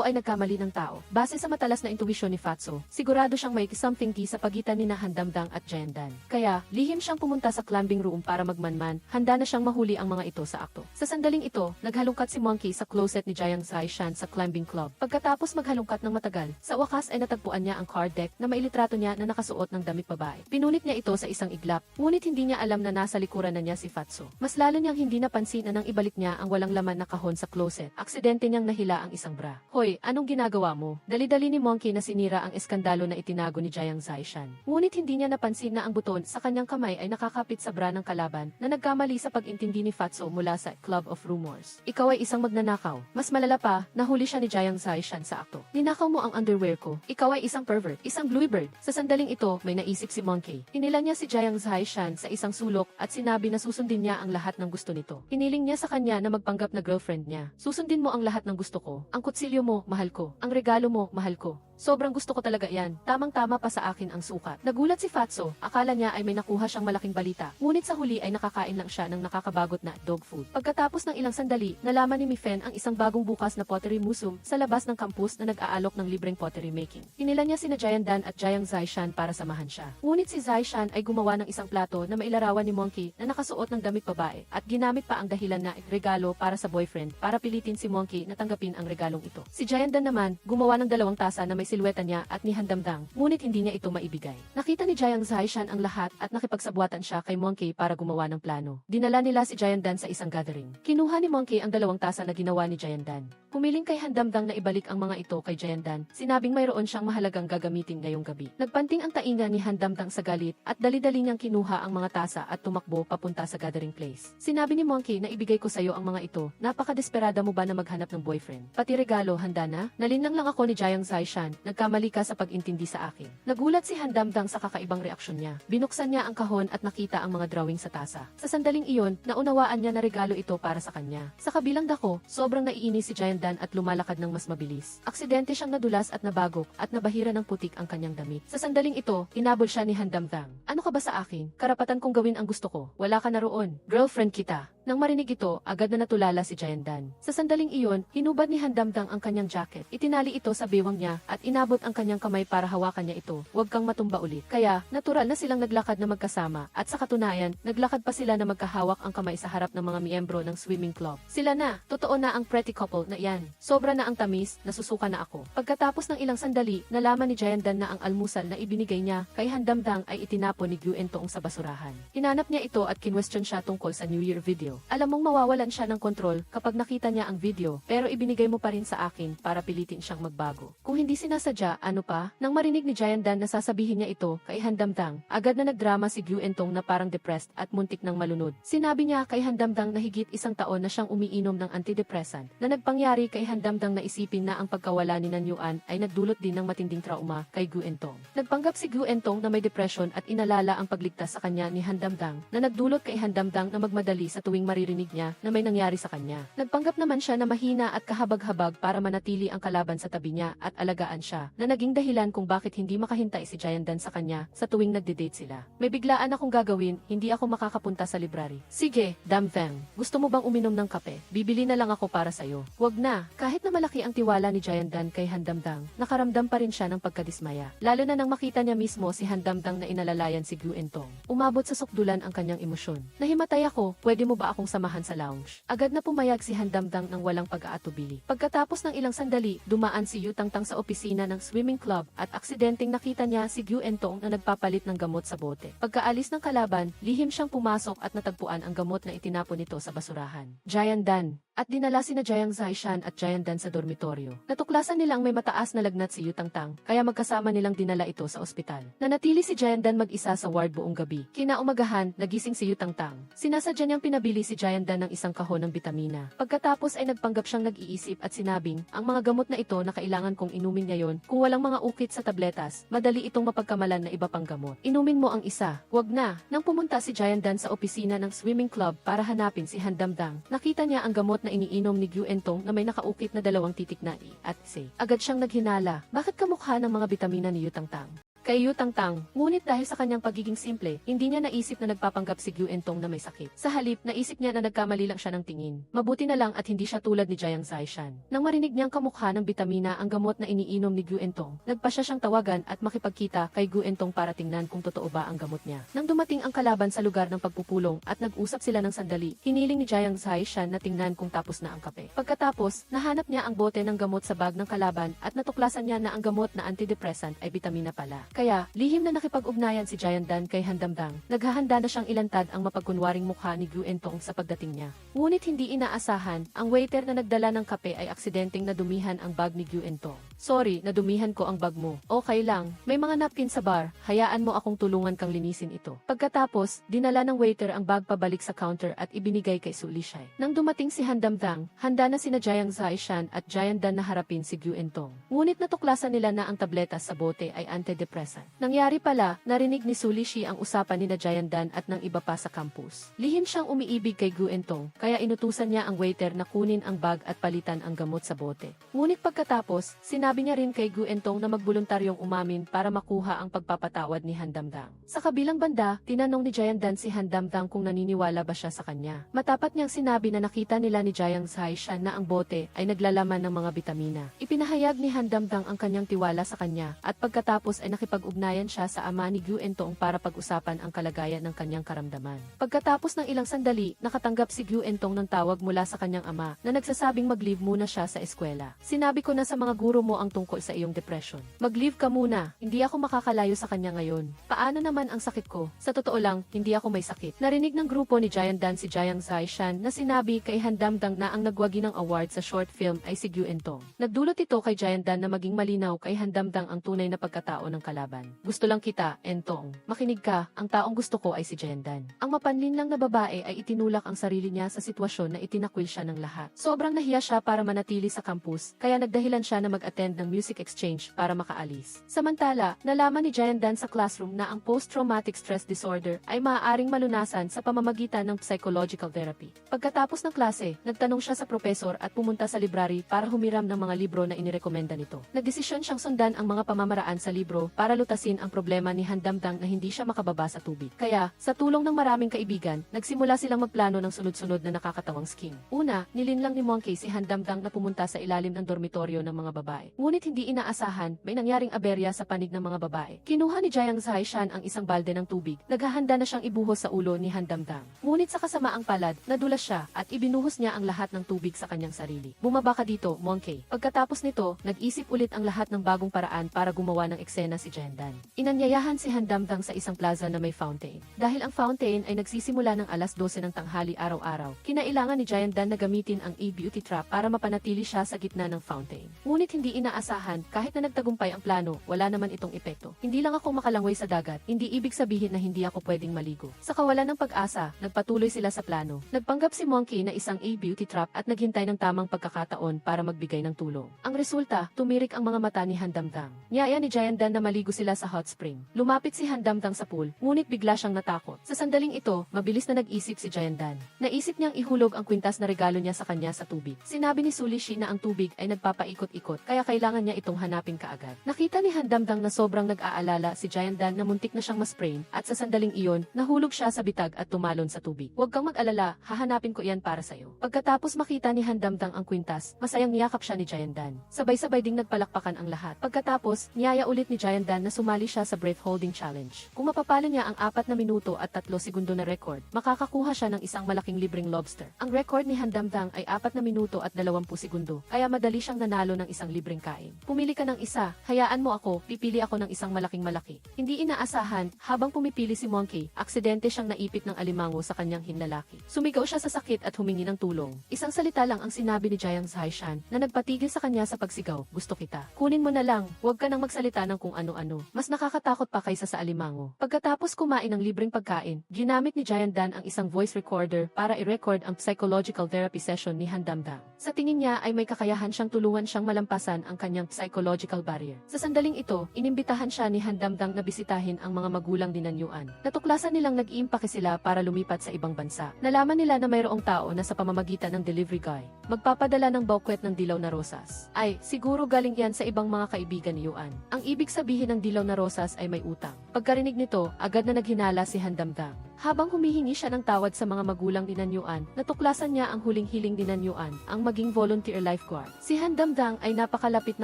ay nagkamali ng tao. Base sa matalas na intuwisyon ni Fatso, sigurado siyang may something key sa pagitan ni Handamdang at Jayandan. Kaya, lihim siyang pumunta sa climbing room para magmanman, handa na siyang mahuli ang mga ito sa akto. Sa sandaling ito, naghalungkat si Monkey sa closet ni Jiang Zaishan sa climbing club. Pagkatapos maghalungkat ng matagal, sa wakas ay natagpuan niya ang card deck na mailitrato niya na nakasuot ng damit babae. Pinunit niya ito sa isang iglap, ngunit hindi niya alam na nasa likuran na niya si Fatso. Mas lalo niyang hindi napansin na nang ibalik niya ang walang laman na kahon sa closet, aksidente niyang nahila ang isang bra. Hoy, anong ginagawa mo? Dali-dali ni Monkey na sinira ang eskandalo na itinago ni Jiang Zaishan. Ngunit hindi niya napansin na ang buton sa kanyang kamay ay nakakapit sa bra ng kalaban na nagkamali sa pag-intindi ni Fatso mula sa Club of Rumors. Ikaw ay isang magnanakaw. Mas malala pa, nahuli siya ni Jiang Zaishan sa akto. Ninakaw mo ang underwear ko. Ikaw ay isang pervert, isang bluebird. Sa sandaling ito, may naisip si Monkey. Hinila niya si Jiang Zaishan sa isang sulok at sinabi na susundin niya ang lahat ng gusto nito. Hiniling niya sa kanya na magpanggap na girlfriend niya. Susundin mo ang lahat ng gusto ko. Ang kutsilyo mo, mahal ko. Ang regalo mo, mahal ko. Sobrang gusto ko talaga yan. Tamang-tama pa sa akin ang sukat. Nagulat si Fatso, akala niya ay may nakuha siyang malaking balita. Ngunit sa huli ay nakakain lang siya ng nakakabagot na dog food. Pagkatapos ng ilang sandali, nalaman ni Mifen ang isang bagong bukas na pottery museum sa labas ng campus na nag-aalok ng libreng pottery making. Hinila niya sina Jayandan at Jiang Zaishan para samahan siya. Ngunit si Zaishan ay gumawa ng isang plato na mailarawan ni Monkey na nakasuot ng damit babae at ginamit pa ang dahilan na regalo para sa boyfriend para pilitin si Monkey na tanggapin ang regalong ito. Si Jayandan naman, gumawa ng dalawang tasa na may silweta niya at ni Handamdang, ngunit hindi niya ito maibigay. Nakita ni Jiang Zaishan ang lahat at nakipagsabwatan siya kay Monkey para gumawa ng plano. Dinala nila si Jayandan sa isang gathering. Kinuha ni Monkey ang dalawang tasa na ginawa ni Jayandan. Humiling kay Handamdang na ibalik ang mga ito kay Jayandan, sinabing mayroon siyang mahalagang gagamitin ngayong gabi. Nagpanting ang tainga ni Handamdang sa galit at dali-dali niyang kinuha ang mga tasa at tumakbo papunta sa gathering place. Sinabi ni Monkey na ibigay ko sa iyo ang mga ito, napaka-desperada mo ba na maghanap ng boyfriend? Pati regalo, handa na? Nalinlang lang ako ni Jiang Zaishan, nagkamali ka sa pag-intindi sa akin. Nagulat si Handamdang sa kakaibang reaksyon niya. Binuksan niya ang kahon at nakita ang mga drawing sa tasa. Sa sandaling iyon, naunawaan niya na regalo ito para sa kanya. Sa kabilang dako, sobrang naiinis si Jayandan at lumalakad ng mas mabilis. Aksidente siyang nadulas at nabagok at nabahira ng putik ang kanyang damit. Sa sandaling ito, inabol siya ni Handamdang. Ano ka ba sa akin? Karapatan kong gawin ang gusto ko. Wala ka na roon. Girlfriend kita. Nang marinig ito, agad na natulala si Jayandan. Sa sandaling iyon, hinubad ni Handamdang ang kanyang jacket. Itinali ito sa bewang niya at inabot ang kanyang kamay para hawakan niya ito. Huwag kang matumba ulit. Kaya, natural na silang naglakad na magkasama at sa katunayan, naglakad pa sila na magkahawak ang kamay sa harap ng mga miyembro ng swimming club. Sila na, totoo na ang pretty couple na iyan. Sobra na ang tamis, nasusuka na ako. Pagkatapos ng ilang sandali, nalaman ni Jayandan na ang almusal na ibinigay niya kay Handamdang ay itinapon ni Guentong sa basurahan. Hinanap niya ito at kinwestiyon siya tungkol sa New Year video. Alam mong mawawalan siya ng kontrol kapag nakita niya ang video, pero ibinigay mo pa rin sa akin para pilitin siyang magbago. Kung hindi sinasadya, ano pa? Nang marinig ni Jayandan na sasabihin niya ito kay Handamdang, agad na nagdrama si Guentong na parang depressed at muntik ng malunod. Sinabi niya kay Handamdang na higit isang taon na siyang umiinom ng antidepressant, na nagpangyari kay Handamdang na isipin na ang pagkawala ni Nanyuan ay nagdulot din ng matinding trauma kay Guentong. Nagpanggap si Guentong na may depression at inalala ang pagligtas sa kanya ni Handamdang na nagdulot kay Handamdang na magmadali sa tuwing maririnig niya na may nangyari sa kanya. Nagpanggap naman siya na mahina at kahabag-habag para manatili ang kalaban sa tabi niya at alagaan siya, na naging dahilan kung bakit hindi makahintay si Jayandan sa kanya sa tuwing nagde-date sila. May biglaan akong gagawin, hindi ako makakapunta sa library. Sige, Damfeng, gusto mo bang uminom ng kape? Bibili na lang ako para sa'yo. Huwag na. Kahit na malaki ang tiwala ni Jayandan kay Handamdang, nakaramdam pa rin siya ng pagkadismaya. Lalo na nang makita niya mismo si Handamdang na inalalayan si Guentong. Umabot sa sukdulan ang kanyang emosyon. Nahimatay ako, pwede mo ba akong samahan sa lounge? Agad na pumayag si Handamdang ng walang pag-aatubili. Pagkatapos ng ilang sandali, dumaan si Yutangtang sa opisina ng swimming club at aksidenteng nakita niya si Guentong na nagpapalit ng gamot sa bote. Pagkaalis ng kalaban, lihim siyang pumasok at natagpuan ang gamot na itinapon nito sa basurahan. Jayandan. At dinala sina Jiang Zaishan at Jayandan sa dormitoryo. Natuklasan nilang may mataas na lagnat si Yutangtang, kaya magkasama nilang dinala ito sa ospital. Nanatili si Jayandan mag-isa sa ward buong gabi. Kinaumagahan, nagising si Yutangtang. Sinasadya niyang pinabili si Jayandan ng isang kahon ng bitamina. Pagkatapos ay nagpanggap siyang nag-iisip at sinabing, ang mga gamot na ito na kailangan kong inumin ngayon, kung walang mga ukit sa tabletas, madali itong mapagkamalan na iba pang gamot. Inumin mo ang isa. Wag na. Nang pumunta si Jayandan sa opisina ng swimming club para hanapin si Handamdang, nakita niya ang gamot gamot na iniinom ni Gu Entong na may nakaukit na 2 titik na I at C. Agad siyang naghinala. Bakit kamukha ng mga bitamina ni Yu Tangtang? Kay Yu Tangtang, ngunit dahil sa kanyang pagiging simple, hindi niya naisip na nagpapanggap si Gu Entong na may sakit. Sa halip, naisip niya na nagkamali lang siya ng tingin. Mabuti na lang at hindi siya tulad ni Jiang Zaishan. Nang marinig niyang kamukha ng bitamina ang gamot na iniinom ni Gu Entong, nagpasya siyang tawagan at makipagkita kay Gu Entong para tingnan kung totoo ba ang gamot niya. Nang dumating ang kalaban sa lugar ng pagpupulong at nag-usap sila ng sandali, hiniling ni Jiang Zaishan na tingnan kung tapos na ang kape. Pagkatapos, nahanap niya ang bote ng gamot sa bag ng kalaban at natuklasan niya na ang gamot na antidepressant ay bitamina pala. Kaya, lihim na nakipag-ugnayan si Jiang Dan kay Handamdang. Naghahanda na siyang ilantad ang mapagkunwaring mukha ni Gu Entong sa pagdating niya. Ngunit hindi inaasahan, ang waiter na nagdala ng kape ay aksidenteng nadumihan ang bag ni Gu Entong. Sorry, nadumihan ko ang bag mo. Okay lang, may mga napkin sa bar, hayaan mo akong tulungan kang linisin ito. Pagkatapos, dinala ng waiter ang bag pabalik sa counter at ibinigay kay Su Lishai. Nang dumating si Handamdang, handa na sina Jiang Zaishan at Jiang Dan na harapin si Gu Entong. Ngunit natuklasan nila na ang tableta sa bote ay antidepressant. Nangyari pala, narinig ni Su Lishai ang usapan ni Jiang Dan at ng iba pa sa campus. Lihim siyang umiibig kay Gu Entong, kaya inutusan niya ang waiter na kunin ang bag at palitan ang gamot sa bote. Ngunit pagkatapos, sinabi niya rin kay Gu Entong na magboluntaryong umamin para makuha ang pagpapatawad ni Handamdang. Sa kabilang banda, tinanong ni Jiang Dan si Handamdang kung naniniwala ba siya sa kanya. Matapat niyang sinabi na nakita nila ni Jiang Zaishan na ang bote ay naglalaman ng mga bitamina. Ipinahayag ni Handamdang ang kanyang tiwala sa kanya at pagkatapos ay nakipag-ugnayan siya sa ama ni Gu Entong para pag-usapan ang kalagayan ng kanyang karamdaman. Pagkatapos ng ilang sandali, nakatanggap si Gu Entong ng tawag mula sa kanyang ama na nagsasabing mag-leave muna siya sa eskwela. Sinabi ko na sa mga guro mo ang tungkol sa iyong depression. Mag-leave ka muna, hindi ako makakalayo sa kanya ngayon. Paano naman ang sakit ko? Sa totoo lang, hindi ako may sakit. Narinig ng grupo ni Jiang Dan si Jiang Zaishan na sinabi kay Handamdang na ang nagwagi ng award sa short film ay si Gu Entong. Nagdulot ito kay Jiang Dan na maging malinaw kay Handamdang ang tunay na pagkatao ng kalaban. Gusto lang kita, Entong. Makinig ka, ang taong gusto ko ay si Jiang Dan. Ang mapanlin lang na babae ay itinulak ang sarili niya sa sitwasyon na itinakwil siya ng lahat. Sobrang nahiya siya para manatili sa campus, kaya nagdahilan siya na mag-attend ng music exchange para makaalis. Samantala, nalaman ni Jiang Dan sa classroom na ang post-traumatic stress disorder ay maaaring malunasan sa pamamagitan ng psychological therapy. Pagkatapos ng klase, nagtanong siya sa profesor at pumunta sa library para humiram ng mga libro na inirekomenda nito. Nagdesisyon siyang sundan ang mga pamamaraan sa libro para lutasin ang problema ni Handamdang na hindi siya makababa sa tubig. Kaya, sa tulong ng maraming kaibigan, nagsimula silang magplano ng sunod-sunod na nakakatawang scheme. Una, nilinlang ni Monkey si Handamdang na pumunta sa ilalim ng dormitoryo ng mga babae. Ngunit hindi inaasahan, may nangyaring aberya sa panig ng mga babae. Kinuha ni Jiang Zaishan ang isang balde ng tubig. Naghahanda na siyang ibuhos sa ulo ni Handamdang. Ngunit sa kasamaang palad, nadulas siya at ibinuhos niya ang lahat ng tubig sa kanyang sarili. Bumaba ka dito, Monkey. Pagkatapos nito, nag-isip ulit ang lahat ng bagong paraan para gumawa ng eksena si Jiang Dan. Inanyayahan si Handamdang sa isang plaza na may fountain. Dahil ang fountain ay nagsisimula ng alas 12 ng tanghali araw-araw, kinailangan ni Jiang Dan na gamitin ang beauty trap para mapanatili siya sa gitna ng fountain. Ngunit hindi inaasahan, kahit na nagtagumpay ang plano, wala naman itong epekto. Hindi lang ako makalangoy sa dagat, hindi ibig sabihin na hindi ako pwedeng maligo. Sa kawalan ng pag-asa, nagpatuloy sila sa plano. Nagpanggap si Monkey na isang beauty trap at naghintay ng tamang pagkakataon para magbigay ng tulong. Ang resulta, tumirik ang mga mata ni Handamdang. Niyaya ni Jiang Dan na maligo sila sa hot spring. Lumapit si Handamdang sa pool, ngunit bigla siyang natakot. Sa sandaling ito, mabilis na nag-isip si Jiang Dan. Naisip niyang ihulog ang kwintas na regalo niya sa kanya sa tubig. Sinabi ni Su Lishai na ang tubig ay nagpapaikot-ikot, kaya kailangan niya itong hanapin kaagad. Nakita ni Handamdang na sobrang nag-aalala si Jiang Dan na muntik na siyang masprain, at sa sandaling iyon, nahulog siya sa bitag at tumalon sa tubig. Huwag kang mag-alala, hahanapin ko iyan para sa'yo. Pagkatapos makita ni Handamdang ang kwintas, masayang niyakap siya ni Jiang Dan. Sabay-sabay ding nagpalakpakan ang lahat. Pagkatapos, niyaya ulit ni Jiang Dan na sumali siya sa breath holding challenge. Kung mapapalo niya ang 4 na minuto at 3 segundo na record, makakakuha siya ng isang malaking libreng lobster. Ang record ni Handamdang ay 4 na minuto at 20 segundo, kaya madali siyang nanalo ng isang libreng kain. Pumili ka ng isa, hayaan mo ako, pipili ako ng isang malaking-malaki. Hindi inaasahan, habang pumipili si Monkey, aksidente siyang naipit ng alimango sa kanyang hinlalaki. Sumigaw siya sa sakit at humingi ng tulong. Isang salita lang ang sinabi ni Jiang Zaishan na nagpatigil sa kanya sa pagsigaw, gusto kita. Kunin mo na lang, huwag ka nang magsalita ng kung ano-ano. ano. Mas nakakatakot pa kaysa sa alimango. Pagkatapos kumain ng libreng pagkain, ginamit ni Giant Dan ang isang voice recorder para i-record ang psychological therapy session ni Han Damdam. Sa tingin niya ay may kakayahan siyang tulungan siyang malampasan ang kanyang psychological barrier. Sa sandaling ito, inimbitahan siya ni Han Damdam na bisitahin ang mga magulang ni Nan Yuan. Natuklasan nilang nag-iimpake sila para lumipat sa ibang bansa. Nalaman nila na mayroong tao na sa pamamagitan ng delivery guy, magpapadala ng bouquet ng dilaw na rosas. Ay, siguro galing yan sa ibang mga kaibigan ni Yuan. Ang ibig sabihin ng dilaw na rosas ay may utang. Pagkarinig nito, agad na naghinala si Han Damdam. Habang humihingi siya ng tawad sa mga magulang ni Nan Yuan, natuklasan niya ang huling hiling ni Nan Yuan, ang maging volunteer lifeguard. Si Han Damdam ay napakalapit na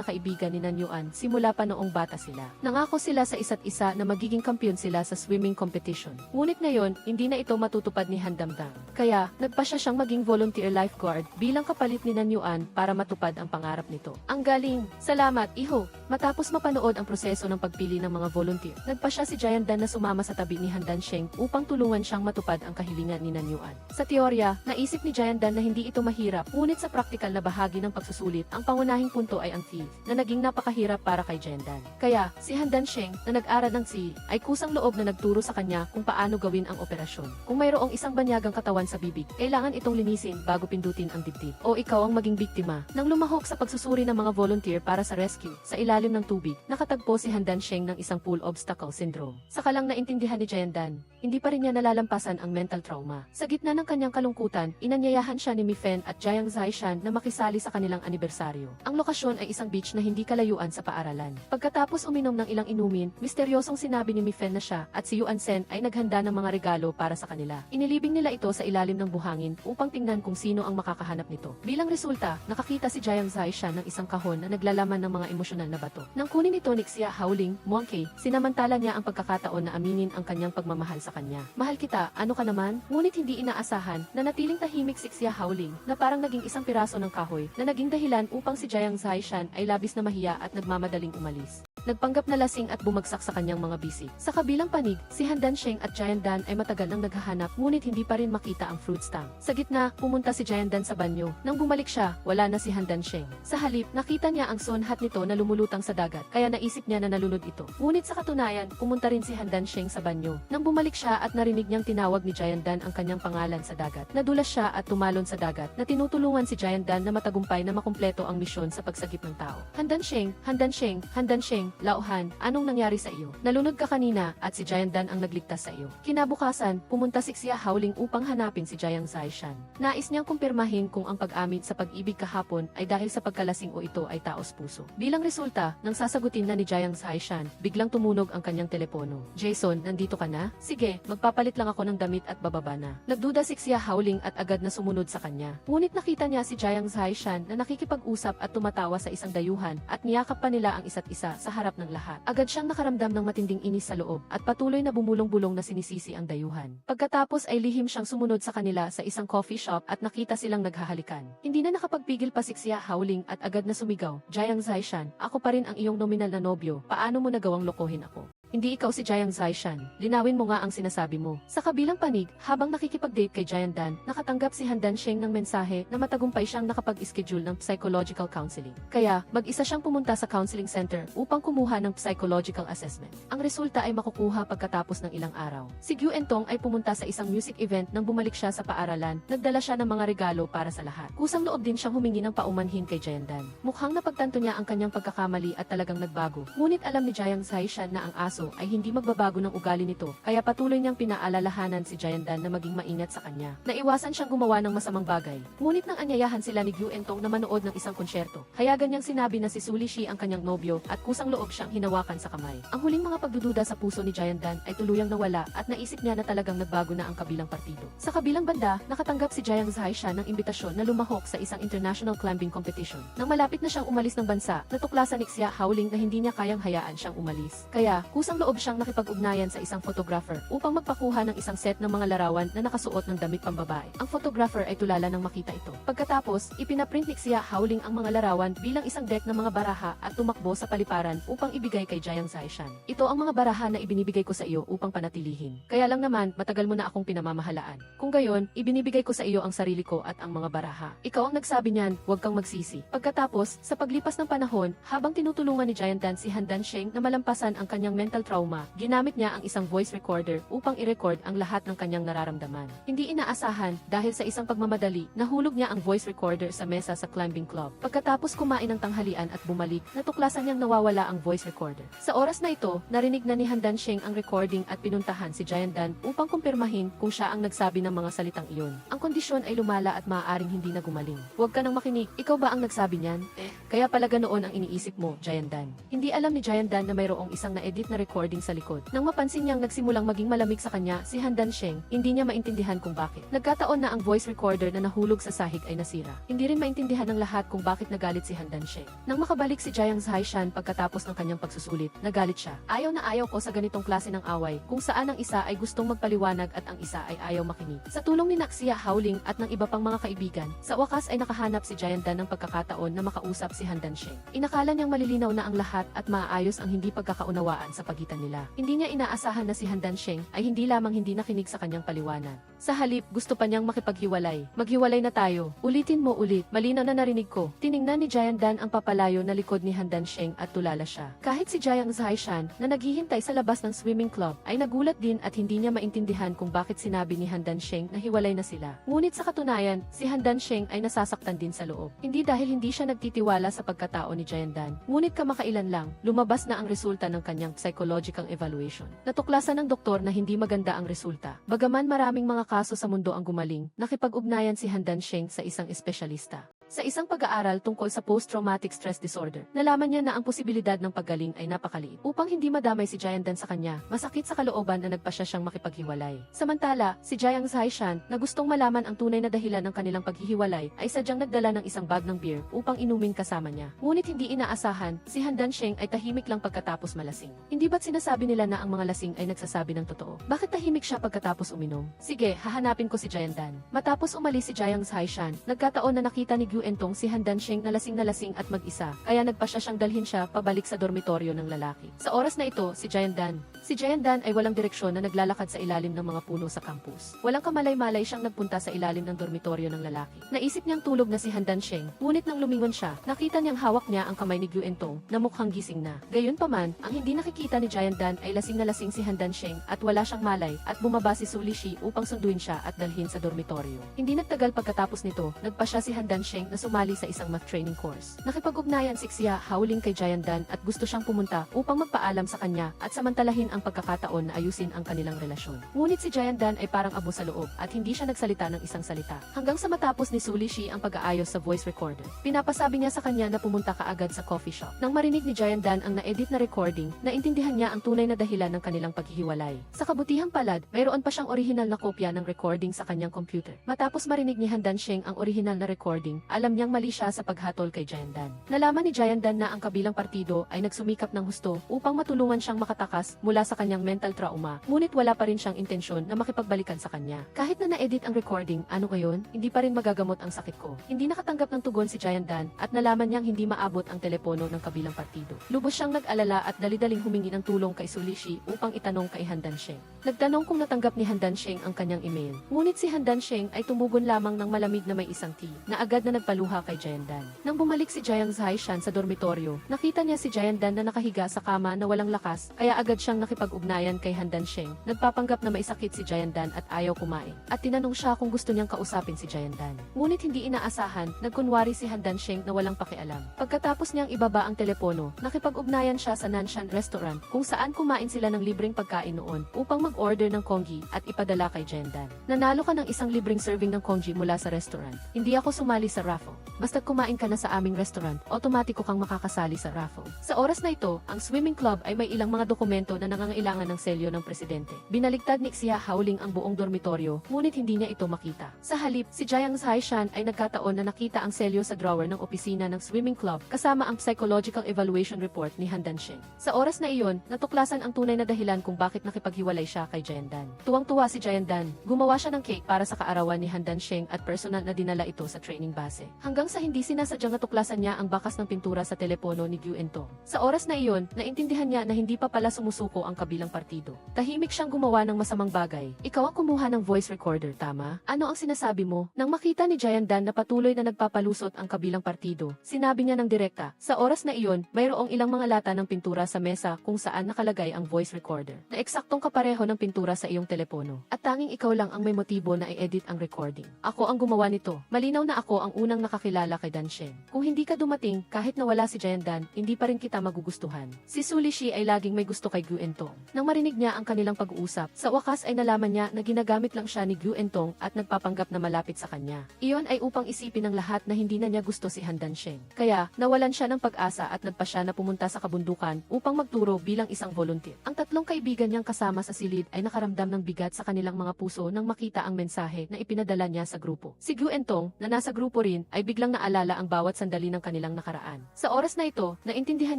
kaibigan ni Nan Yuan simula pa noong bata sila. Nangako sila sa isa't isa na magiging kampiyon sila sa swimming competition. Ngunit ngayon, hindi na ito matutupad ni Han Damdam. Kaya, nagpa siya siyang maging volunteer lifeguard bilang kapalit ni Nan Yuan para matupad ang pangarap nito. Ang galing! Salamat, iho! Matapos mapanood ang proseso ng pagpili ng mga volunteer, nagpa siya si Giant Dan na sumama sa tabi ni Han Dansheng upang tulungan siyang matupad ang kahilingan ni Nan Yuan. Sa teorya, naisip ni Giant Dan na hindi ito mahirap, ngunit sa praktikal na bahagi ng pagsusulit, ang pangunahing punto ay ang thief, na naging napakahirap para kay Giant Dan. Kaya, si Han Dansheng, na nag-aral ng si, ay kusang loob na nagturo sa kanya kung paano gawin ang operasyon. Kung mayroong isang banyagang katawan sa bibig, kailangan itong linisin bago pindutin ang dibdib. O ikaw ang maging biktima. Nang lumahok sa pagsusuri ng mga volunteer para sa rescue, sa ilalim ng tubig, nakatagpo si Han Dansheng ng isang pool obstacle syndrome. Saka lang naintindihan ni Giant Dan, hindi pa rin niya nalalampasan ang mental trauma. Sa gitna ng kanyang kalungkutan, inanyayahan siya ni Mi Fen at Jiang Zaishan na makisali sa kanilang anibersaryo. Ang lokasyon ay isang beach na hindi kalayuan sa paaralan. Pagkatapos uminom ng ilang inumin, misteryosong sinabi ni Mi Fen na siya at si Yuan Sen ay naghanda ng mga regalo para sa kanila. Inilibing nila ito sa ilalim ng buhangin upang tingnan kung sino ang makakahanap nito. Bilang resulta, nakakita si Jiang Zaishan ng isang kahon na naglalaman ng mga emosyonal na bato. Nang kunin ito ni Xia Haoling, Monkey, sinamantala niya ang pagkakataon na aminin ang kanyang pagmamahal sa kanya. Mahal kita, ano ka naman? Ngunit hindi inaasahan na natiling tahimik si Xia Haoling na parang naging isang piraso ng kahoy na naging dahilan upang si Jiang Zaishan ay labis na mahiya at nagmamadaling umalis. Nagpanggap na lasing at bumagsak sa kanyang mga bisig. Sa kabilang panig, si Han Dansheng at Giant Dan ay matagal nang naghahanap ngunit hindi pa rin makita ang fruit stand. Sa gitna, pumunta si Giant Dan sa banyo. Nang bumalik siya, wala na si Han Dansheng. Sa halip, nakita niya ang sun hat nito na lumulutang sa dagat, kaya naisip niya na nalunod ito. Ngunit sa katunayan, pumunta rin si Han Dansheng sa banyo. Nang bumalik siya at narinig niyang tinawag ni Giant Dan ang kanyang pangalan sa dagat, nadulas siya at tumalon sa dagat na tinutulungan si Giant Dan na matagumpay na makumpleto ang misyon sa pagsagip ng tao. Han Dansheng, Han Dansheng, Han Dansheng, Lauhan, anong nangyari sa iyo? Nalunod ka kanina at si Giant Dan ang nagligtas sa iyo. Kinabukasan, pumunta si Xia Haoling upang hanapin si Jiang Zaishan. Nais niyang kumpirmahin kung ang pag-amit sa pag-ibig kahapon ay dahil sa pagkalasing o ito ay taos puso. Bilang resulta, nang sasagutin na ni Jiang Zaishan, biglang tumunog ang kanyang telepono. Jason, nandito ka na? Sige, magpapalit lang ako ng damit at bababa na. Nagduda si Xia Haoling at agad na sumunod sa kanya. Ngunit nakita niya si Jiang Zaishan na nakikipag-usap at tumatawa sa isang dayuhan at niyakap pa nila ang isa't isa sa harap ng lahat. Agad siyang nakaramdam ng matinding inis sa loob at patuloy na bumulong-bulong na sinisisi ang dayuhan. Pagkatapos ay lihim siyang sumunod sa kanila sa isang coffee shop at nakita silang naghahalikan. Hindi na nakapagpigil pa si Xia Haoling at agad na sumigaw, Jiang Zaishan, ako pa rin ang iyong nominal na nobyo, paano mo nagawang lokohin ako? Hindi ikaw si Jiang Zaishan. Linawin mo nga ang sinasabi mo. Sa kabilang panig, habang nakikipag-date kay Giant Dan, nakatanggap si Han Dansheng ng mensahe na matagumpay siyang nakapag-schedule ng psychological counseling. Kaya, mag-isa siyang pumunta sa counseling center upang kumuha ng psychological assessment. Ang resulta ay makukuha pagkatapos ng ilang araw. Si Gyu Entong ay pumunta sa isang music event nang bumalik siya sa paaralan, nagdala siya ng mga regalo para sa lahat. Kusang loob din siyang humingi ng paumanhin kay Giant Dan. Mukhang napagtanto niya ang kanyang pagkakamali at talagang nagbago. Ngunit alam ni Jiang Zaishan na ang aso ay hindi magbabago ng ugali nito, kaya patuloy niyang pinaalalahanan si Giant Dan na maging maingat sa kanya. Naiwasan siyang gumawa ng masamang bagay. Ngunit nang anyayahan sila ni Gyu Entong na manood ng isang konsyerto, hayagan niyang sinabi na si Suli Shi ang kanyang nobyo at kusang loob siyang hinawakan sa kamay. Ang huling mga pagdududa sa puso ni Giant Dan ay tuluyang nawala at naisip niya na talagang nagbago na ang kabilang partido. Sa kabilang banda, nakatanggap si Jiang Zaishan ng imbitasyon na lumahok sa isang international climbing competition. Nang malapit na siyang umalis ng bansa, natuklasan ni Xia Haoling na hindi niya kayang hayaan siyang umalis. Kaya, kusang isang loob siyang nakipag-ugnayan sa isang photographer upang magpakuha ng isang set ng mga larawan na nakasuot ng damit pambabae. Ang photographer ay tulala nang makita ito. Pagkatapos, ipinaprint ni Xia Haoling ang mga larawan bilang isang deck ng mga baraha at tumakbo sa paliparan upang ibigay kay Jiang Zaishan. Ito ang mga baraha na ibinibigay ko sa iyo upang panatilihin. Kaya lang naman, matagal mo na akong pinamamahalaan. Kung gayon, ibinibigay ko sa iyo ang sarili ko at ang mga baraha. Ikaw ang nagsabi niyan, huwag kang magsisi. Pagkatapos, sa paglipas ng panahon, habang tinutulungan ni Jiang Dan si Han Dansheng na malampasan ang kanyang mental trauma, ginamit niya ang isang voice recorder upang i-record ang lahat ng kanyang nararamdaman. Hindi inaasahan, dahil sa isang pagmamadali, nahulog niya ang voice recorder sa mesa sa climbing club. Pagkatapos kumain ng tanghalian at bumalik, natuklasan niyang nawawala ang voice recorder. Sa oras na ito, narinig na ni Han Dansheng ang recording at pinuntahan si Jiang Dan upang kumpirmahin kung siya ang nagsabi ng mga salitang iyon. Ang kondisyon ay lumala at maaaring hindi na gumaling. Huwag ka nang makinig, ikaw ba ang nagsabi niyan? Kaya pala ganoon ang iniisip mo, Jiang Dan. Hindi alam ni Jiang Dan na mayroong isang na-edit na recording sa likod. Nang mapansin niyang nagsimulang maging malamig sa kanya si Han Dansheng, hindi niya maintindihan kung bakit. Nagkataon na ang voice recorder na nahulog sa sahig ay nasira. Hindi rin maintindihan ng lahat kung bakit nagalit si Han Dansheng. Nang makabalik si Jiang Zaishan pagkatapos ng kanyang pagsusulit, nagalit siya. Ayaw na ayaw ko sa ganitong klase ng away, kung saan ang isa ay gustong magpaliwanag at ang isa ay ayaw makinig. Sa tulong ni Xia Haoling at ng iba pang mga kaibigan, sa wakas ay nakahanap si Jiang Dan ng pagkakataon na makausap si Han Dansheng. Inakala niyang malilinaw na ang lahat at maayos ang hindi pagkakaunawaan sa pagitan nila. Hindi niya inaasahan na si Han Dansheng ay hindi lamang hindi nakinig sa kanyang paliwanag. Sa halip, gusto pa niyang makipaghiwalay. Maghiwalay na tayo. Ulitin mo ulit. Malinaw na narinig ko. Tiningnan ni Jiang Dan ang papalayo na likod ni Han Dansheng at tulala siya. Kahit si Jiang Zaishan na naghihintay sa labas ng swimming club ay nagulat din at hindi niya maintindihan kung bakit sinabi ni Han Dansheng na hiwalay na sila. Ngunit sa katunayan, si Han Dansheng ay nasasaktan din sa loob. Hindi dahil hindi siya nagtitiwala sa pagkatao ni Jiang Dan. Ngunit kamakailan lang, lumabas na ang resulta ng kanyang psychological evaluation. Natuklasan ng doktor na hindi maganda ang resulta. Bagaman maraming mga kaso sa mundo ang gumaling, nakipag-ugnayan si Han Dansheng sa isang espesyalista. Sa isang pag-aaral tungkol sa post-traumatic stress disorder, nalaman niya na ang posibilidad ng paggaling ay napakaliit. Upang hindi madamay si Jiang Dan sa kanya, masakit sa kalooban na nagpasya siyang makipaghiwalay. Samantala, si Jiang Zaishan, na gustong malaman ang tunay na dahilan ng kanilang paghihiwalay, ay sadyang nagdala ng isang bag ng beer upang inumin kasama niya. Ngunit hindi inaasahan, si Han Dansheng ay tahimik lang pagkatapos malasing. Hindi ba't sinasabi nila na ang mga lasing ay nagsasabi ng totoo? Bakit tahimik siya pagkatapos uminom? Sige, hahanapin ko si Jiang Dan. Matapos umalis si Jiang Zaishan, nagkataon na nakita ni Entong si Han Dansheng na lasing at mag-isa, kaya nagpasya siyang dalhin siya pabalik sa dormitoryo ng lalaki. Sa oras na ito, si Jiang Dan ay walang direksyon na naglalakad sa ilalim ng mga puno sa campus. Walang kamalay-malay siyang nagpunta sa ilalim ng dormitoryo ng lalaki. Naisip niyang tulog na si Han Dansheng, ngunit nang lumingon siya, nakita niyang hawak niya ang kamay ni Entong na mukhang gising na. Gayunpaman, ang hindi nakikita ni Jiang Dan ay lasing na lasing si Han Dansheng at wala siyang malay at bumaba si Su Lishi upang sunduin siya at dalhin sa dormitoryo. Hindi nagtagal pagkatapos nito, nagpasya si Han Dansheng na sumali sa isang math training course. Nakipag-ugnayan si Xia Haoling kay Jiang Dan at gusto siyang pumunta upang magpaalam sa kanya at samantalahin ang pagkakataon na ayusin ang kanilang relasyon. Ngunit si Jiang Dan ay parang abo sa loob at hindi siya nagsalita ng isang salita. Hanggang sa matapos ni Su Lishi ang pag-aayos sa voice recorder. Pinapasabi niya sa kanya na pumunta kaagad sa coffee shop. Nang marinig ni Jiang Dan ang na-edit na recording, naintindihan niya ang tunay na dahilan ng kanilang paghihiwalay. Sa kabutihang palad, mayroon pa siyang orihinal na kopya ng recording sa kanyang computer. Matapos marinig ni Han Dansheng ang orihinal na recording, alam niyang mali siya sa paghatol kay Jiang Dan. Nalaman ni Jiang Dan na ang kabilang partido ay nagsumikap ng husto upang matulungan siyang makatakas mula sa kanyang mental trauma, ngunit wala pa rin siyang intensyon na makipagbalikan sa kanya. Kahit na na-edit ang recording, ano ngayon, hindi pa rin magagamot ang sakit ko. Hindi nakatanggap ng tugon si Jiang Dan at nalaman niyang hindi maabot ang telepono ng kabilang partido. Lubos siyang nag-alala at dali-daling humingi ng tulong kay Su Lishi upang itanong kay Han Dansheng. Nagtanong kung natanggap ni Han Dansheng ang kanyang email. Ngunit si Han Dansheng ay tumugon lamang ng malamig na may isang tea, na agad na nagpaluha kay Jiang Dan. Nang bumalik si Jiang Zaishan sa dormitoryo, nakita niya si Jiang Dan na nakahiga sa kama na walang lakas, kaya agad siyang nakipag-ugnayan kay Han Dansheng. Nagpapanggap na maisakit si Jiang Dan at ayaw kumain. At tinanong siya kung gusto niyang kausapin si Jiang Dan. Ngunit hindi inaasahan, nagkunwari si Han Dansheng na walang pakialam. Pagkatapos niyang ibaba ang telepono, nakipag-ugnayan siya sa Nanshan Restaurant kung saan kumain sila ng libreng pagkain noon upang mag-order ng congee at ipadala kay Jiang Dan. Nanalo ka ng isang libreng serving ng congee mula sa restaurant. Hindi ako sumali sa raffle. raffle. Basta't kumain ka na sa aming restaurant, otomatiko kang makakasali sa raffle. Sa oras na ito, ang swimming club ay may ilang mga dokumento na nangangailangan ng selyo ng presidente. Binaligtad ni Xia Haoling ang buong dormitoryo, ngunit hindi niya ito makita. Sa halip, si Jiang Zaishan ay nagkataon na nakita ang selyo sa drawer ng opisina ng swimming club kasama ang psychological evaluation report ni Han Dansheng. Sa oras na iyon, natuklasan ang tunay na dahilan kung bakit nakipaghiwalay siya kay Jiandan. Tuwang-tuwa si Jiandan, gumawa siya ng cake para sa kaarawan ni Han Dansheng at personal na dinala ito sa training base. Hanggang sa hindi sinasadyang natuklasan niya ang bakas ng pintura sa telepono ni Gu Entong. Sa oras na iyon, naintindihan niya na hindi pa pala sumusuko ang kabilang partido. Tahimik siyang gumawa ng masamang bagay. Ikaw ang kumuha ng voice recorder, tama? Ano ang sinasabi mo? Nang makita ni Jiandan na patuloy na nagpapalusot ang kabilang partido, sinabi niya ng direkta, sa oras na iyon, mayroong ilang mga lata ng pintura sa mesa kung saan nakalagay ang voice recorder, na eksaktong kapareho ng pintura sa iyong telepono. At tanging ikaw lang ang may motibo na i-edit ang recording. Ako ang gumawa nito. Malinaw na ako ang unang nakakilala kay Dansheng. Kung hindi ka dumating, kahit nawala si Jiandan, hindi pa rin kita magugustuhan. Si Su Lixi ay laging may gusto kay Gu Entong. Nang marinig niya ang kanilang pag-uusap, sa wakas ay nalaman niya na ginagamit lang siya ni Gu Entong at nagpapanggap na malapit sa kanya. Iyon ay upang isipin ng lahat na hindi na niya gusto si Han Dansheng. Kaya, nawalan siya ng pag-asa at nagpa siya na pumunta sa kabundukan upang magturo bilang isang volunteer. Ang tatlong kaibigan niyang kasama sa silid ay nakaramdam ng bigat sa kanilang mga puso nang makita ang mensahe na ipinadala niya sa grupo. Si Gu Entong, na nasa grupo rin, ay biglang naalala ang bawat sandali ng kanilang nakaraan. Sa oras na ito, naintindihan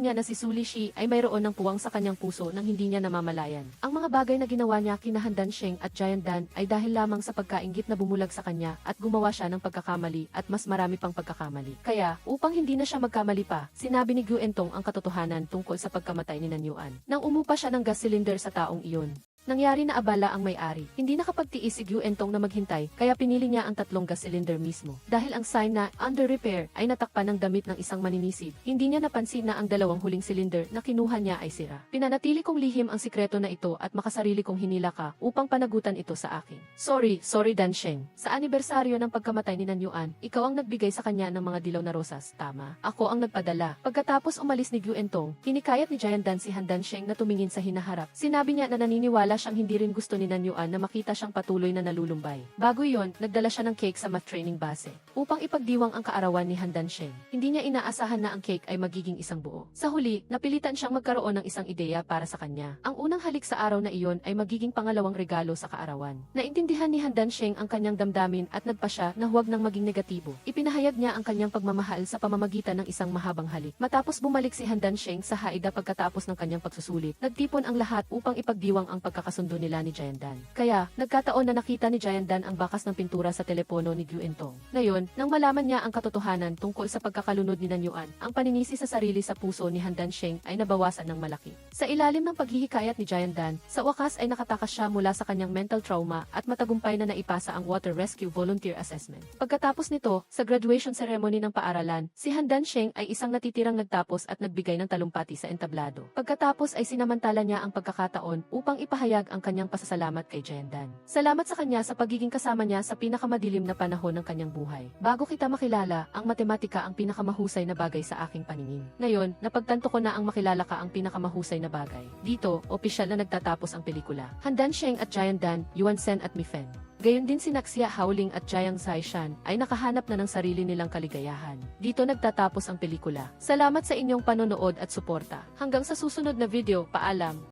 niya na si Su Lixi ay mayroon ng puwang sa kanyang puso nang hindi niya namamalayan. Ang mga bagay na ginawa niya kina Han Dansheng at Jiandan ay dahil lamang sa pagkainggit na bumulag sa kanya at gumawa siya ng pagkakamali at mas marami pang pagkakamali. Kaya, upang hindi na siya magkamali pa, sinabi ni Gu Entong ang katotohanan tungkol sa pagkamatay ni Nan Yuan. Nang umupa siya ng gas cylinder sa taong iyon, nangyari na abala ang may-ari. Hindi nakapagtiis si Gu Entong na maghintay, kaya pinili niya ang tatlong gas cylinder mismo. Dahil ang sign na under repair ay natakpan ng damit ng isang maninisib, hindi niya napansin na ang dalawang huling cylinder na kinuha niya ay sira. Pinanatili kong lihim ang sikreto na ito at makasarili kong hinila ka upang panagutan ito sa akin. Sorry Dansheng. Sa anibersaryo ng pagkamatay ni Nan Yuan, ikaw ang nagbigay sa kanya ng mga dilaw na rosas, tama? Ako ang nagpadala. Pagkatapos umalis ni Gu Entong, hinikayat ni Jiandan si Han Dansheng na tumingin sa hinaharap. Sinabi niya na naniniwala siyang hindi rin gusto ni Nan Yuan na makita siyang patuloy na nalulumbay. Bago iyon, nagdala siya ng cake sa math training base upang ipagdiwang ang kaarawan ni Han Dansheng. Hindi niya inaasahan na ang cake ay magiging isang buo. Sa huli, napilitan siyang magkaroon ng isang ideya para sa kanya. Ang unang halik sa araw na iyon ay magiging pangalawang regalo sa kaarawan. Naintindihan ni Han Dansheng ang kanyang damdamin at nagpa siya na huwag nang maging negatibo. Ipinahayag niya ang kanyang pagmamahal sa pamamagitan ng isang mahabang halik. Matapos bumalik si Han Dansheng sa haida pagkatapos ng kanyang pagsusulit, nagtipon ang lahat upang ipagdiwang ang pagkakasundo nila ni Jiandan. Kaya, nagkataon na nakita ni Jiandan ang bakas ng pintura sa telepono ni Gu Entong. Ngayon, nang malaman niya ang katotohanan tungkol sa pagkakalunod ni Nan Yuan, ang paninisi sa sarili sa puso ni Han Dansheng ay nabawasan ng malaki. Sa ilalim ng paghihikayat ni Jiandan, sa wakas ay nakatakas siya mula sa kanyang mental trauma at matagumpay na naipasa ang Water Rescue Volunteer Assessment. Pagkatapos nito, sa graduation ceremony ng paaralan, si Han Dansheng ay isang natitirang nagtapos at nagbigay ng talumpati sa entablado. Pagkatapos ay sinamantala niya ang pagkakataon upang ipahayag ang kanyang pasasalamat kay Jiandan. Salamat sa kanya sa pagiging kasama niya sa pinakamadilim na panahon ng kanyang buhay. Bago kita makilala, ang matematika ang pinakamahusay na bagay sa aking paningin. Ngayon, napagtanto ko na ang makilala ka ang pinakamahusay na bagay. Dito, opisyal na nagtatapos ang pelikula. Han Dansheng at Jiandan, Yuan Sen at Mi Fen. Gayon din sina Xia Haoling at Jiang Zaishan ay nakahanap na ng sarili nilang kaligayahan. Dito nagtatapos ang pelikula. Salamat sa inyong panonood at suporta. Hanggang sa susunod na video, paalam!